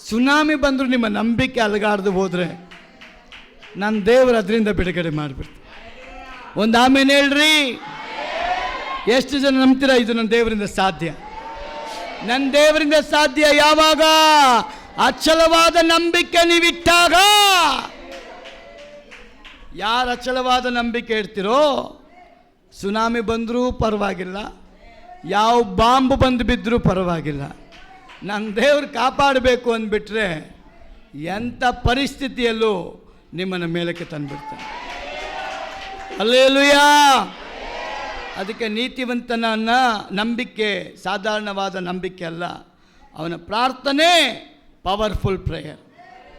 ಸುನಾಮಿ ಬಂದರೂ ನಿಮ್ಮ ನಂಬಿಕೆ ಅಲಗಾಡ್ದು ಹೋದ್ರೆ ನನ್ನ ದೇವರು ಅದರಿಂದ ಬಿಡುಗಡೆ ಮಾಡಿಬಿಡ್ತಾರೆ. ಒಂದು ಆಮೇಲೆ ಹೇಳ್ರಿ. ಎಷ್ಟು ಜನ ನಂಬ್ತೀರಾ ಇದು ನನ್ನ ದೇವರಿಂದ ಸಾಧ್ಯ? ನನ್ನ ದೇವರಿಂದ ಸಾಧ್ಯ ಯಾವಾಗ? ಅಚಲವಾದ ನಂಬಿಕೆ ನೀವಿಟ್ಟಾಗ. ಯಾರು ಅಚಲವಾದ ನಂಬಿಕೆ ಇಡ್ತಿರೋ, ಸುನಾಮಿ ಬಂದರೂ ಪರವಾಗಿಲ್ಲ, ಯಾವ ಬಾಂಬ್ ಬಂದು ಬಿದ್ದರೂ ಪರವಾಗಿಲ್ಲ, ನನ್ನ ದೇವರು ಕಾಪಾಡಬೇಕು ಅಂದ್ಬಿಟ್ರೆ ಎಂಥ ಪರಿಸ್ಥಿತಿಯಲ್ಲೂ ನಿಮ್ಮನ್ನು ಮೇಲಕ್ಕೆ ತಂದುಬಿಡ್ತಾನೆ. ಹಲ್ಲೆಲೂಯಾ. ಅದಕ್ಕೆ ನೀತಿವಂತನ ನಂಬಿಕೆ ಸಾಧಾರಣವಾದ ನಂಬಿಕೆ ಅಲ್ಲ, ಅವನ ಪ್ರಾರ್ಥನೆ ಪವರ್ಫುಲ್ ಪ್ರೇಯರ್.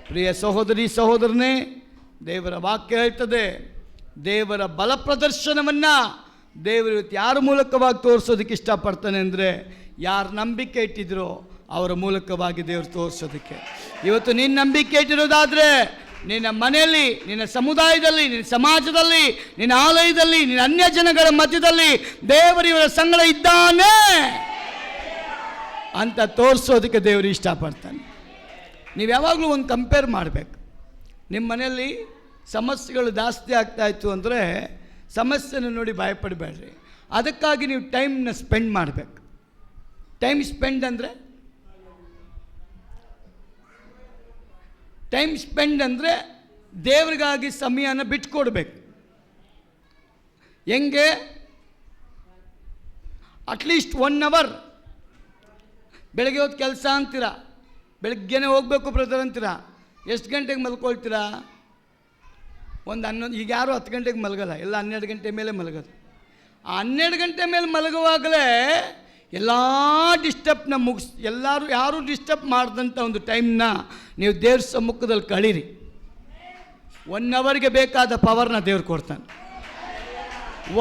ಪ್ರಿಯ ಸಹೋದರಿ ಸಹೋದರನೇ, ದೇವರ ವಾಕ್ಯ ಹೇಳ್ತದೆ, ದೇವರ ಬಲ ಪ್ರದರ್ಶನವನ್ನು ದೇವರು ಇವತ್ತು ಯಾರ ಮೂಲಕವಾಗಿ ತೋರಿಸೋದಕ್ಕೆ ಇಷ್ಟಪಡ್ತಾನೆ ಅಂದರೆ, ಯಾರು ನಂಬಿಕೆ ಇಟ್ಟಿದ್ರೋ ಅವರ ಮೂಲಕವಾಗಿ ದೇವರು ತೋರಿಸೋದಕ್ಕೆ. ಇವತ್ತು ನಿನ್ನ ನಂಬಿಕೆ ಇಟ್ಟಿರೋದಾದರೆ ನಿನ್ನ ಮನೆಯಲ್ಲಿ, ನಿನ್ನ ಸಮುದಾಯದಲ್ಲಿ, ನಿನ್ನ ಸಮಾಜದಲ್ಲಿ, ನಿನ್ನ ಆಲಯದಲ್ಲಿ, ನಿನ್ನ ಅನ್ಯ ಜನಗಳ ಮಧ್ಯದಲ್ಲಿ ದೇವರು ಇವರ ಸಂಗಡ ಇದ್ದಾನೆ ಅಂತ ತೋರಿಸೋದಕ್ಕೆ ದೇವರು ಇಷ್ಟಪಡ್ತಾನೆ. ನೀವು ಯಾವಾಗಲೂ ಒಂದು ಕಂಪೇರ್ ಮಾಡಬೇಕು. ನಿಮ್ಮ ಮನೆಯಲ್ಲಿ ಸಮಸ್ಯೆಗಳು ಜಾಸ್ತಿ ಆಗ್ತಾಯಿತ್ತು ಅಂದರೆ ಸಮಸ್ಯೆನ ನೋಡಿ ಭಯಪಡಬೇಡ್ರಿ. ಅದಕ್ಕಾಗಿ ನೀವು ಟೈಮ್ನ ಸ್ಪೆಂಡ್ ಮಾಡಬೇಕು. ಟೈಮ್ ಸ್ಪೆಂಡ್ ಅಂದರೆ ದೇವರಿಗಾಗಿ ಸಮಯನ ಬಿಟ್ಕೊಡ್ಬೇಕು. ಹೆಂಗೆ? At least 1 hour. ಬೆಳಗ್ಗೆ ಹೊತ್ತು ಕೆಲಸ ಅಂತೀರಾ, ಬೆಳಗ್ಗೆನೇ ಹೋಗಬೇಕು ಬ್ರದರ್ ಅಂತೀರಾ, ಎಷ್ಟು ಗಂಟೆಗೆ ಮಲ್ಕೊಳ್ತೀರಾ? ಒಂದು 11. ಈಗ ಯಾರು 10 ಗಂಟೆಗೆ ಮಲಗಲ್ಲ, ಎಲ್ಲ 12 ಗಂಟೆ ಮೇಲೆ ಮಲಗೋದು. ಆ 12 ಗಂಟೆ ಮೇಲೆ ಮಲಗುವಾಗಲೇ ಎಲ್ಲ ಡಿಸ್ಟರ್ಬ್ನ ಯಾರೂ ಡಿಸ್ಟರ್ಬ್ ಮಾಡಿದಂಥ ಒಂದು ಟೈಮ್ನ ನೀವು ದೇವ್ರ ಸಮ್ಮುಖದಲ್ಲಿ ಕಳೀರಿ. 1 ಅವರ್ಗೆ ಬೇಕಾದ ಪವರ್ನ ದೇವ್ರು ಕೊಡ್ತಾನೆ.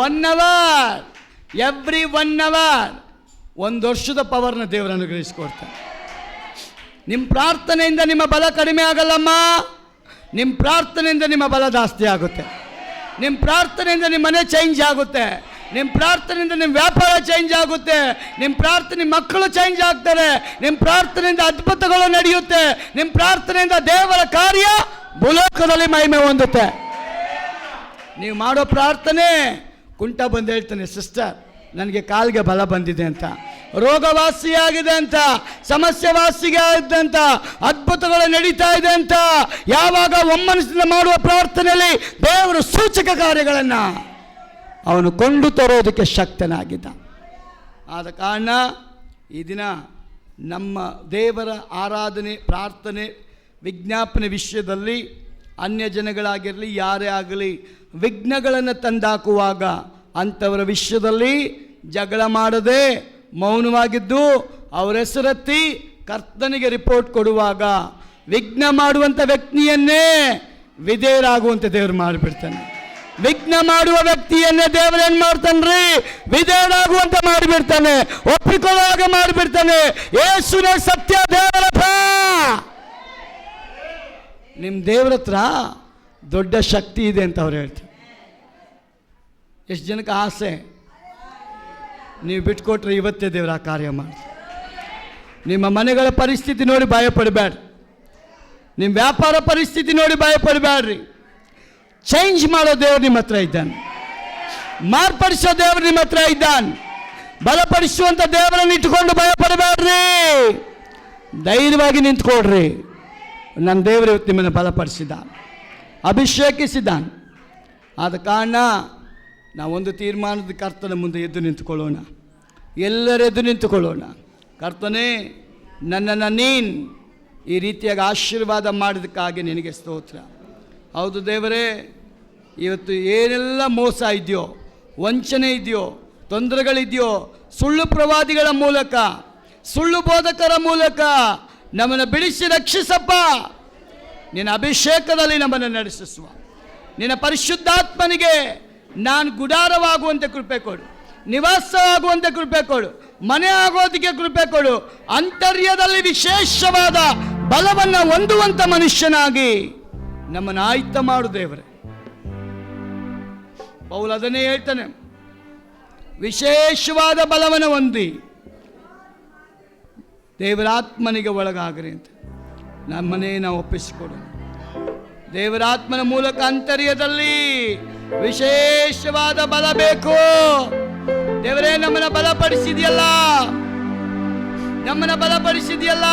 1 ಅವರ್, ಎವ್ರಿ 1 ಅವರ್ 1 ವರ್ಷದ ಪವರ್ನ ದೇವರು ಅನುಗ್ರಹಿಸಿಕೊಡ್ತಾನೆ. ನಿಮ್ಮ ಪ್ರಾರ್ಥನೆಯಿಂದ ನಿಮ್ಮ ಬಲ ಕಡಿಮೆ ಆಗಲ್ಲಮ್ಮ. ನಿಮ್ಮ ಪ್ರಾರ್ಥನೆಯಿಂದ ನಿಮ್ಮ ಬಲ ಜಾಸ್ತಿ ಆಗುತ್ತೆ. ನಿಮ್ಮ ಪ್ರಾರ್ಥನೆಯಿಂದ ನಿಮ್ಮ ಮನೆ ಚೇಂಜ್ ಆಗುತ್ತೆ. ನಿಮ್ಮ ಪ್ರಾರ್ಥನೆಯಿಂದ ನಿಮ್ಮ ವ್ಯಾಪಾರ ಚೇಂಜ್ ಆಗುತ್ತೆ. ನಿಮ್ಮ ಪ್ರಾರ್ಥನೆ ಮಕ್ಕಳು ಚೇಂಜ್ ಆಗ್ತಾರೆ. ನಿಮ್ಮ ಪ್ರಾರ್ಥನೆಯಿಂದ ಅದ್ಭುತಗಳು ನಡೆಯುತ್ತೆ. ನಿಮ್ಮ ಪ್ರಾರ್ಥನೆಯಿಂದ ದೇವರ ಕಾರ್ಯ ಭೂಲೋಕದಲ್ಲಿ ಮಹಿಮೆ ಹೊಂದುತ್ತೆ. ನೀವು ಮಾಡೋ ಪ್ರಾರ್ಥನೆ, ಕುಂಟ ಬಂದು ಹೇಳ್ತಾನೆ, ಸಿಸ್ಟರ್ ನನಗೆ ಕಾಲಿಗೆ ಬಲ ಬಂದಿದೆ ಅಂತ, ರೋಗವಾಸಿಯಾಗಿದೆ ಅಂತ, ಸಮಸ್ಯೆ ವಾಸಿಯಾಗಿದೆ ಅಂತ, ಅದ್ಭುತಗಳು ನಡೀತಾ ಇದೆ ಅಂತ. ಯಾವಾಗ ಒಮ್ಮನಸ್ಸಿಂದ ಮಾಡುವ ಪ್ರಾರ್ಥನೆಯಲ್ಲಿ ದೇವರು ಸೂಚಕ ಕಾರ್ಯಗಳನ್ನು ಅವನು ಕೊಂಡು ತರೋದಕ್ಕೆ ಶಕ್ತನಾಗಿದ್ದ. ಆದ ಕಾರಣ ಈ ದಿನ ನಮ್ಮ ದೇವರ ಆರಾಧನೆ, ಪ್ರಾರ್ಥನೆ, ವಿಜ್ಞಾಪನೆ ವಿಷಯದಲ್ಲಿ ಅನ್ಯ ಜನಗಳಾಗಿರಲಿ ಯಾರೇ ಆಗಲಿ ವಿಘ್ನಗಳನ್ನು ತಂದಾಕುವಾಗ ಅಂಥವರ ವಿಷಯದಲ್ಲಿ ಜಗಳ ಮಾಡದೆ ಮೌನವಾಗಿದ್ದು ಅವರ ಹೆಸರೆತ್ತಿ ಕರ್ತನಿಗೆ ರಿಪೋರ್ಟ್ ಕೊಡುವಾಗ ವಿಘ್ನ ಮಾಡುವಂಥ ವ್ಯಕ್ತಿಯನ್ನೇ ವಿಧೇಯರಾಗುವಂತೆ ದೇವರು ಮಾಡಿಬಿಡ್ತಾನೆ. ವಿಘ್ನ ಮಾಡುವ ವ್ಯಕ್ತಿಯನ್ನೇ ದೇವರು ಏನು ಮಾಡ್ತಾನ್ರಿ? ವಿಧೇಯರಾಗುವಂತೆ ಮಾಡಿಬಿಡ್ತಾನೆ, ಒಪ್ಪಿಕೊಳ್ಳುವಾಗ ಮಾಡಿಬಿಡ್ತಾನೆ. ಯೇಸುನೇ ಸತ್ಯ ದೇವರ ಹತ್ರ. ನಿಮ್ಮ ದೇವರ ಹತ್ರ ದೊಡ್ಡ ಶಕ್ತಿ ಇದೆ ಅಂತ ಅವ್ರು ಹೇಳ್ತಾರೆ. ಎಷ್ಟು ಜನಕ್ಕೆ ಆಸೆ? ನೀವು ಬಿಟ್ಕೊಟ್ರೆ ಇವತ್ತೇ ದೇವರು ಆ ಕಾರ್ಯ ಮಾಡಿ. ನಿಮ್ಮ ಮನೆಗಳ ಪರಿಸ್ಥಿತಿ ನೋಡಿ ಭಯಪಡಬೇಡ್ರಿ. ನಿಮ್ಮ ವ್ಯಾಪಾರ ಪರಿಸ್ಥಿತಿ ನೋಡಿ ಭಯಪಡಬೇಡ್ರಿ. ಚೇಂಜ್ ಮಾಡೋ ದೇವರು ನಿಮ್ಮ ಹತ್ರ ಇದ್ದಾನೆ. ಮಾರ್ಪಡಿಸೋ ದೇವರು ನಿಮ್ಮ ಹತ್ರ ಇದ್ದಾನೆ. ಬಲಪಡಿಸುವಂಥ ದೇವರನ್ನು ಇಟ್ಟುಕೊಂಡು ಭಯಪಡಬೇಡ್ರಿ. ಧೈರ್ಯವಾಗಿ ನಿಂತ್ಕೊಡ್ರಿ. ನನ್ನ ದೇವರು ಇವತ್ತು ನಿಮ್ಮನ್ನು ಬಲಪಡಿಸಿದ್ದಾನೆ, ಅಭಿಷೇಕಿಸಿದ್ದಾನೆ. ಆದ ಕಾರಣ ನಾವೊಂದು ತೀರ್ಮಾನದ ಕರ್ತನ ಮುಂದೆ ಎದ್ದು ನಿಂತುಕೊಳ್ಳೋಣ. ಎಲ್ಲರೆದ್ದು ನಿಂತುಕೊಳ್ಳೋಣ. ಕರ್ತನೇ, ನನ್ನನ್ನು ನೀನು ಈ ರೀತಿಯಾಗಿ ಆಶೀರ್ವಾದ ಮಾಡಿದಕ್ಕಾಗಿ ನಿನಗೆ ಸ್ತೋತ್ರ. ಹೌದು ದೇವರೇ, ಇವತ್ತು ಏನೆಲ್ಲ ಮೋಸ ಇದೆಯೋ, ವಂಚನೆ ಇದೆಯೋ, ತೊಂದರೆಗಳಿದೆಯೋ, ಸುಳ್ಳು ಪ್ರವಾದಿಗಳ ಮೂಲಕ, ಸುಳ್ಳು ಬೋಧಕರ ಮೂಲಕ ನಮ್ಮನ್ನು ಬಿಡಿಸಿ ರಕ್ಷಿಸಪ್ಪ. ನಿನ್ನ ಅಭಿಷೇಕದಲ್ಲಿ ನಮ್ಮನ್ನು ನಡೆಸುವ ನಿನ್ನ ಪರಿಶುದ್ಧಾತ್ಮನಿಗೆ ನಾನು ಗುಡಾರವಾಗುವಂತೆ ಕೃಪೆ ಕೊಡು, ನಿವಾಸವಾಗುವಂತೆ ಕೃಪೆ ಕೊಡು, ಮನೆ ಆಗೋದಕ್ಕೆ ಕೃಪೆ ಕೊಡು. ಅಂತರ್ಯದಲ್ಲಿ ವಿಶೇಷವಾದ ಬಲವನ್ನು ಹೊಂದುವಂಥ ಮನುಷ್ಯನಾಗಿ ನಮ್ಮನ್ನು ಆಯ್ಕೆ ಮಾಡು ದೇವರೇ. ಪೌಲ್ ಅದನ್ನೇ ಹೇಳ್ತಾನೆ, ವಿಶೇಷವಾದ ಬಲವನ್ನು ಹೊಂದಿ ದೇವರಾತ್ಮನಿಗೆ ಒಳಗಾಗ್ರಿ ಅಂತ ನಮ್ಮನ್ನೇ ನಾವು ಒಪ್ಪಿಸಿಕೊಡೋಣ. ದೇವರಾತ್ಮನ ಮೂಲಕ ಅಂತರ್ಯದಲ್ಲಿ ವಿಶೇಷವಾದ ಬಲ ಬೇಕು. ದೇವರೇ ನಮ್ಮನ್ನ ಬಲಪಡಿಸಿದೆಯಲ್ಲ, ನಮ್ಮನ್ನ ಬಲಪಡಿಸಿದೆಯಲ್ಲ.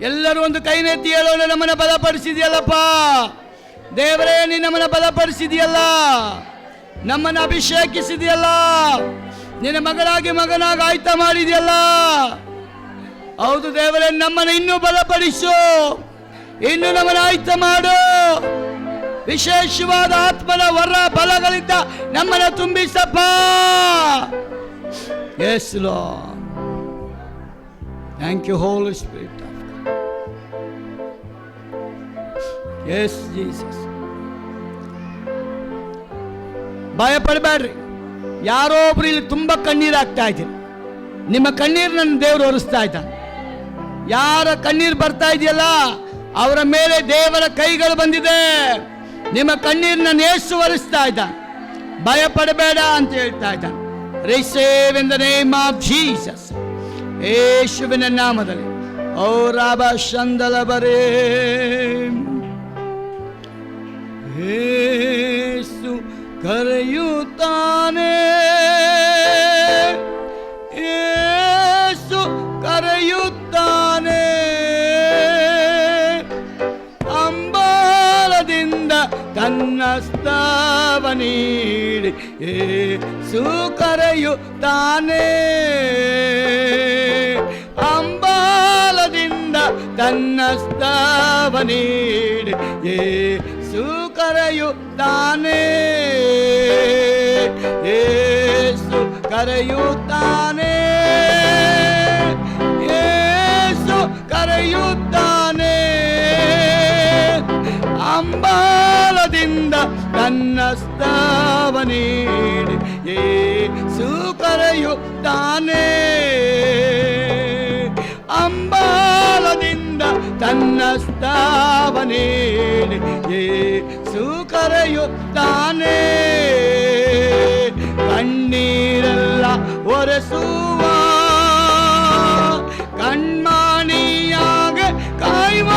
ಎಲ್ಲರೂ ಒಂದು ಕೈನೆತ್ತಿ ಹೇಳೋಣ, ನಮ್ಮನ್ನ ಬಲಪಡಿಸಿದೆಯಲ್ಲಪ್ಪ ದೇವರೇ, ನೀ ನಮ್ಮನ್ನ ಬಲಪಡಿಸಿದೆಯಲ್ಲ, ನಮ್ಮನ್ನು ಅಭಿಷೇಕಿಸಿದೆಯಲ್ಲ, ನಿನ್ನ ಮಗನಾಗಿ ಆಯ್ತ ಮಾಡಿದೆಯಲ್ಲ. ಹೌದು ದೇವರೇ, ನಮ್ಮನ್ನು ಇನ್ನೂ ಬಲಪಡಿಸು, ಇನ್ನು ನಮ್ಮನ್ನು ಆಯ್ತ ಮಾಡು. ವಿಶೇಷವಾದ ಆತ್ಮನ ವರ ಬಲಗಳಿಂದ ನಮ್ಮನ್ನು ತುಂಬಿಸಪ್ಪ. Yes Lord, thank you Holy Spirit of God. Yes Jesus. ಭಯಪಡಬೇಡ್ರಿ. ಯಾರೋ ಒಬ್ರು ಇಲ್ಲಿ ತುಂಬಾ ಕಣ್ಣೀರು ಆಗ್ತಾ ಇದ್ದೀರಿ, ನಿಮ್ಮ ಕಣ್ಣೀರು ನನ್ನ ದೇವರು ಒರೆಸ್ತಾ ಇದ್ದಾನೆ. ಯಾರ ಕಣ್ಣೀರು ಬರ್ತಾ ಇದೆಯಲ್ಲ ಅವರ ಮೇಲೆ ದೇವರ ಕೈಗಳು ಬಂದಿದೆ. ನಿಮ್ಮ ಕಣ್ಣೀರನ್ನ ಯೇಸು ಒರೆಸ್ತಾ ಇದ್ದಾನೆ. ಭಯಪಡಬೇಡ ಅಂತ ಹೇಳ್ತಾ ಇದ್ದಾನೆ. Receive in the name of Jesus. ಯೇಸುವಿನ ನಾಮದಲ್ಲಿ. ಓ ರಾಬ ಶಂದಲ ಬರೇ. ಯೇಸು ಕರೆಯುತ್ತಾನೆ, ಯೇಸು ಕರೆಯುತ್ತಾನೆ. ಅಂಬಾಲದಿಂದ ತನ್ನ ಸ್ತವ ನೀಡಿ ಯೇಸು ಕರೆಯುತ್ತಾನೆ. ಅಂಬಾಲದಿಂದ ತನ್ನ ಸ್ತವ ನೀಡಿ ಯೇಸು ಕರೆಯುತ್ತಾನೆ. ಯೇಸು ಕರೆಯುತ್ತಾನೆ, ಯೇಸು ಕರೆಯುತ್ತಾನೆ. ಅಂಬಾಲದಿಂದ ತನ್ನ ಸ್ತವ ನೀಡಿ ಯೇಸು ಕರೆಯುತ್ತಾನೆ. ಅಂಬಾಲದಿಂದ ತನ್ನ ಸ್ತವ ನೀಡಿ ಯೇಸು ಕರೆಯುತ್ತಾನೆ. ಕಣ್ಣೀರೆಲ್ಲ ಒರೆಸುವ ಕಣ್ಮಣಿಯಾಗ ಕಾಯುವ,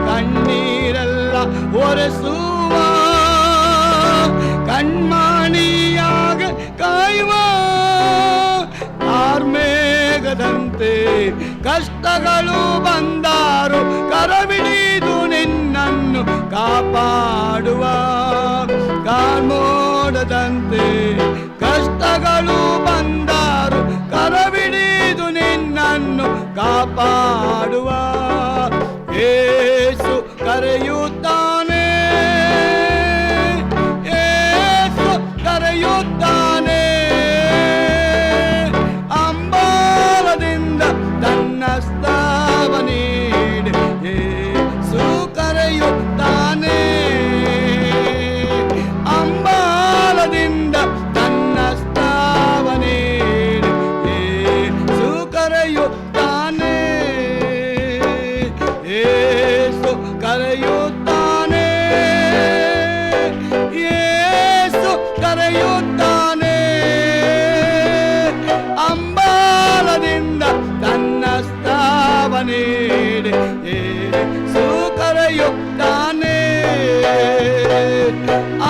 ಕಣ್ಣೀರೆಲ್ಲ ಒರೆಸುವ ಕಣ್ಮಣಿಯಾಗ ಕಾಯುವ. ಕಾರ್ಮೇಘದಂತೆ ಕಷ್ಟಗಳು ಬಂದಾರು ಕರಬಿಡಿದು ನಿನ್ನನ್ನು ಕಾಪಾಡುವ. ಕಾರ್ಮೋಡದಂತೆ ಕಷ್ಟಗಳು ಬಂದಾರು ಕರಬಿಡಿದು ನಿನ್ನನ್ನು ಕಾಪಾಡುವ. ಯೇಸು ಕರೆಯುತ್ತಾನೆ, ಯೇಸು ಕರೆಯುತ್ತಾನೆ. ಅಂಬಾಲದಿಂದ ತನ್ನ ಸ್ತವ ನೀಡಿ ಯೇಸು ಕರೆಯುತ್ತಾನೆ. ಅಂಬಾಲದಿಂದ ತನ್ನ ಸ್ತವ ನೀಡಿ ಯೇಸು ಕರೆಯುತ್ತಾನೆ. ಯೇಸು ಕರೆಯುತ್ತಾನೆ, ಯೇಸು ಕರೆಯುತ್ತಾನೆ. ಅಂಬಾಲದಿಂದ ತನ್ನ ಸ್ತವ ನೀಡಿ ಯೇಸು ಕರೆಯುತ್ತಾನೆ.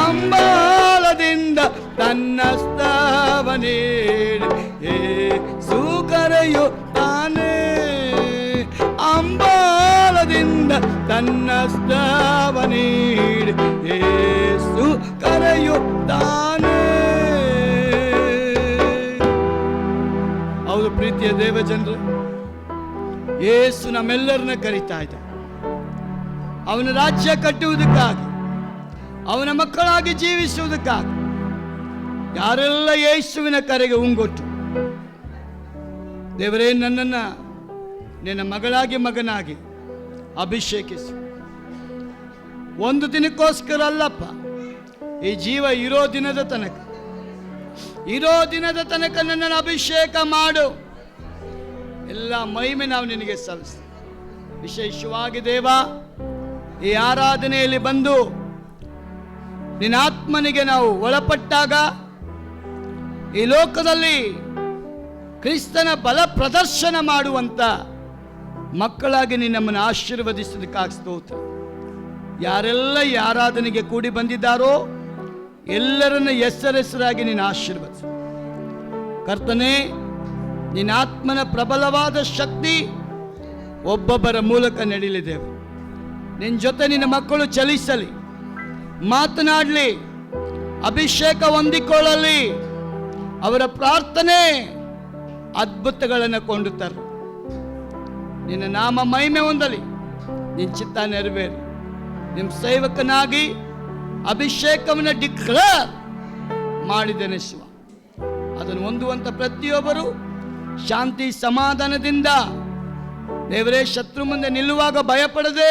ಅಂಬಾಲದಿಂದ ತನ್ನ ಸ್ತವ ನೀಡಿ ಯೇಸು ಕರೆಯುತ್ತಾನೆ. ಅಂಬಾಲದಿಂದ ತನ್ನ ಸ್ತವ ನೀಡಿ ಯೇಸು ಕರೆಯುತ್ತಾನೆ. ಹೌದು ಪ್ರೀತಿಯ ದೇವಜನರು, ಯೇಸು ನಮ್ಮೆಲ್ಲರನ್ನ ಕರೀತಾ ಇದ್ದ. ಅವನ ರಾಜ್ಯ ಕಟ್ಟುವುದಕ್ಕಾಗಿ, ಅವನ ಮಕ್ಕಳಾಗಿ ಜೀವಿಸುವುದಕ್ಕಾಗಿ. ಯಾರೆಲ್ಲ ಯೇಸುವಿನ ಕರೆಗೆ ಉಂಗೊಟ್ಟು, ದೇವರೇ ನನ್ನನ್ನು ನಿನ್ನ ಮಗನಾಗಿ ಅಭಿಷೇಕಿಸು. ಒಂದು ದಿನಕ್ಕೋಸ್ಕರ ಅಲ್ಲಪ್ಪ, ಈ ಜೀವ ಇರೋ ದಿನದ ತನಕ ನನ್ನನ್ನು ಅಭಿಷೇಕ ಮಾಡು. ಎಲ್ಲ ಮಹಿಮೆ ನಾವು ನಿನಗೆ ಸಲ್ಲಿಸ್ತೀವಿ. ವಿಶೇಷವಾಗಿ ದೇವ, ಈ ಆರಾಧನೆಯಲ್ಲಿ ಬಂದು ನಿನ್ನ ಆತ್ಮನಿಗೆ ನಾವು ಒಳಪಟ್ಟಾಗ ಈ ಲೋಕದಲ್ಲಿ ಕ್ರಿಸ್ತನ ಬಲ ಪ್ರದರ್ಶನ ಮಾಡುವಂತ ಮಕ್ಕಳಾಗಿ ನೀನು ನಮ್ಮನ್ನು ಆಶೀರ್ವದಿಸೋದಕ್ಕಾಗಿ ಸ್ತೋತ್ರ. ಯಾರೆಲ್ಲ ಈ ಆರಾಧನೆಗೆ ಕೂಡಿ ಬಂದಿದ್ದಾರೋ ಎಲ್ಲರನ್ನ ಹೆಸರಾಗಿ ನೀನು ಆಶೀರ್ವದಿಸು ಕರ್ತನೇ. ನಿನ್ನ ಆತ್ಮನ ಪ್ರಬಲವಾದ ಶಕ್ತಿ ಒಬ್ಬೊಬ್ಬರ ಮೂಲಕ ನಡೀಲಿದ್ದೇವೆ. ನಿನ್ನ ಜೊತೆ ನಿನ್ನ ಮಕ್ಕಳು ಚಲಿಸಲಿ, ಮಾತನಾಡಲಿ, ಅಭಿಷೇಕ ಹೊಂದಿಕೊಳ್ಳಲಿ. ಅವರ ಪ್ರಾರ್ಥನೆ ಅದ್ಭುತಗಳನ್ನು ಕೊಂಡು ತರಲಿ. ನಿನ್ನ ನಾಮ ಮಹಿಮೆ ಹೊಂದಲಿ, ನಿನ್ನ ಚಿತ್ತ ನೆರವೇರಿ. ನಿಮ್ಮ ಸೇವಕನಾಗಿ ಅಭಿಷೇಕವನ್ನು ಡಿಕ್ಲೇರ್ ಮಾಡಿದ್ದೇನೆ ಶಿವ. ಅದನ್ನು ಹೊಂದುವಂತ ಪ್ರತಿಯೊಬ್ಬರು ಶಾಂತಿ ಸಮಾಧಾನದಿಂದ ದೇವರೇ ಶತ್ರು ಮುಂದೆ ನಿಲ್ಲುವಾಗ ಭಯಪಡದೆ,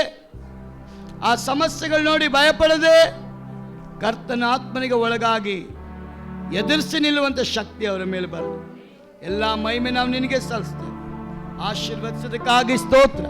ಆ ಸಮಸ್ಯೆಗಳು ನೋಡಿ ಭಯಪಡದೆ, ಕರ್ತನ ಆತ್ಮನಿಗೆ ಒಳಗಾಗಿ ಎದುರಿಸಿ ನಿಲ್ಲುವಂಥ ಶಕ್ತಿ ಅವರ ಮೇಲೆ ಬರಲಿ. ಎಲ್ಲ ಮಹಿಮೆ ನಾವು ನಿನಗೆ ಸಲ್ಲಿಸ್ತೇವೆ. ಆಶೀರ್ವದಿಸೋದಕ್ಕಾಗಿ ಸ್ತೋತ್ರ.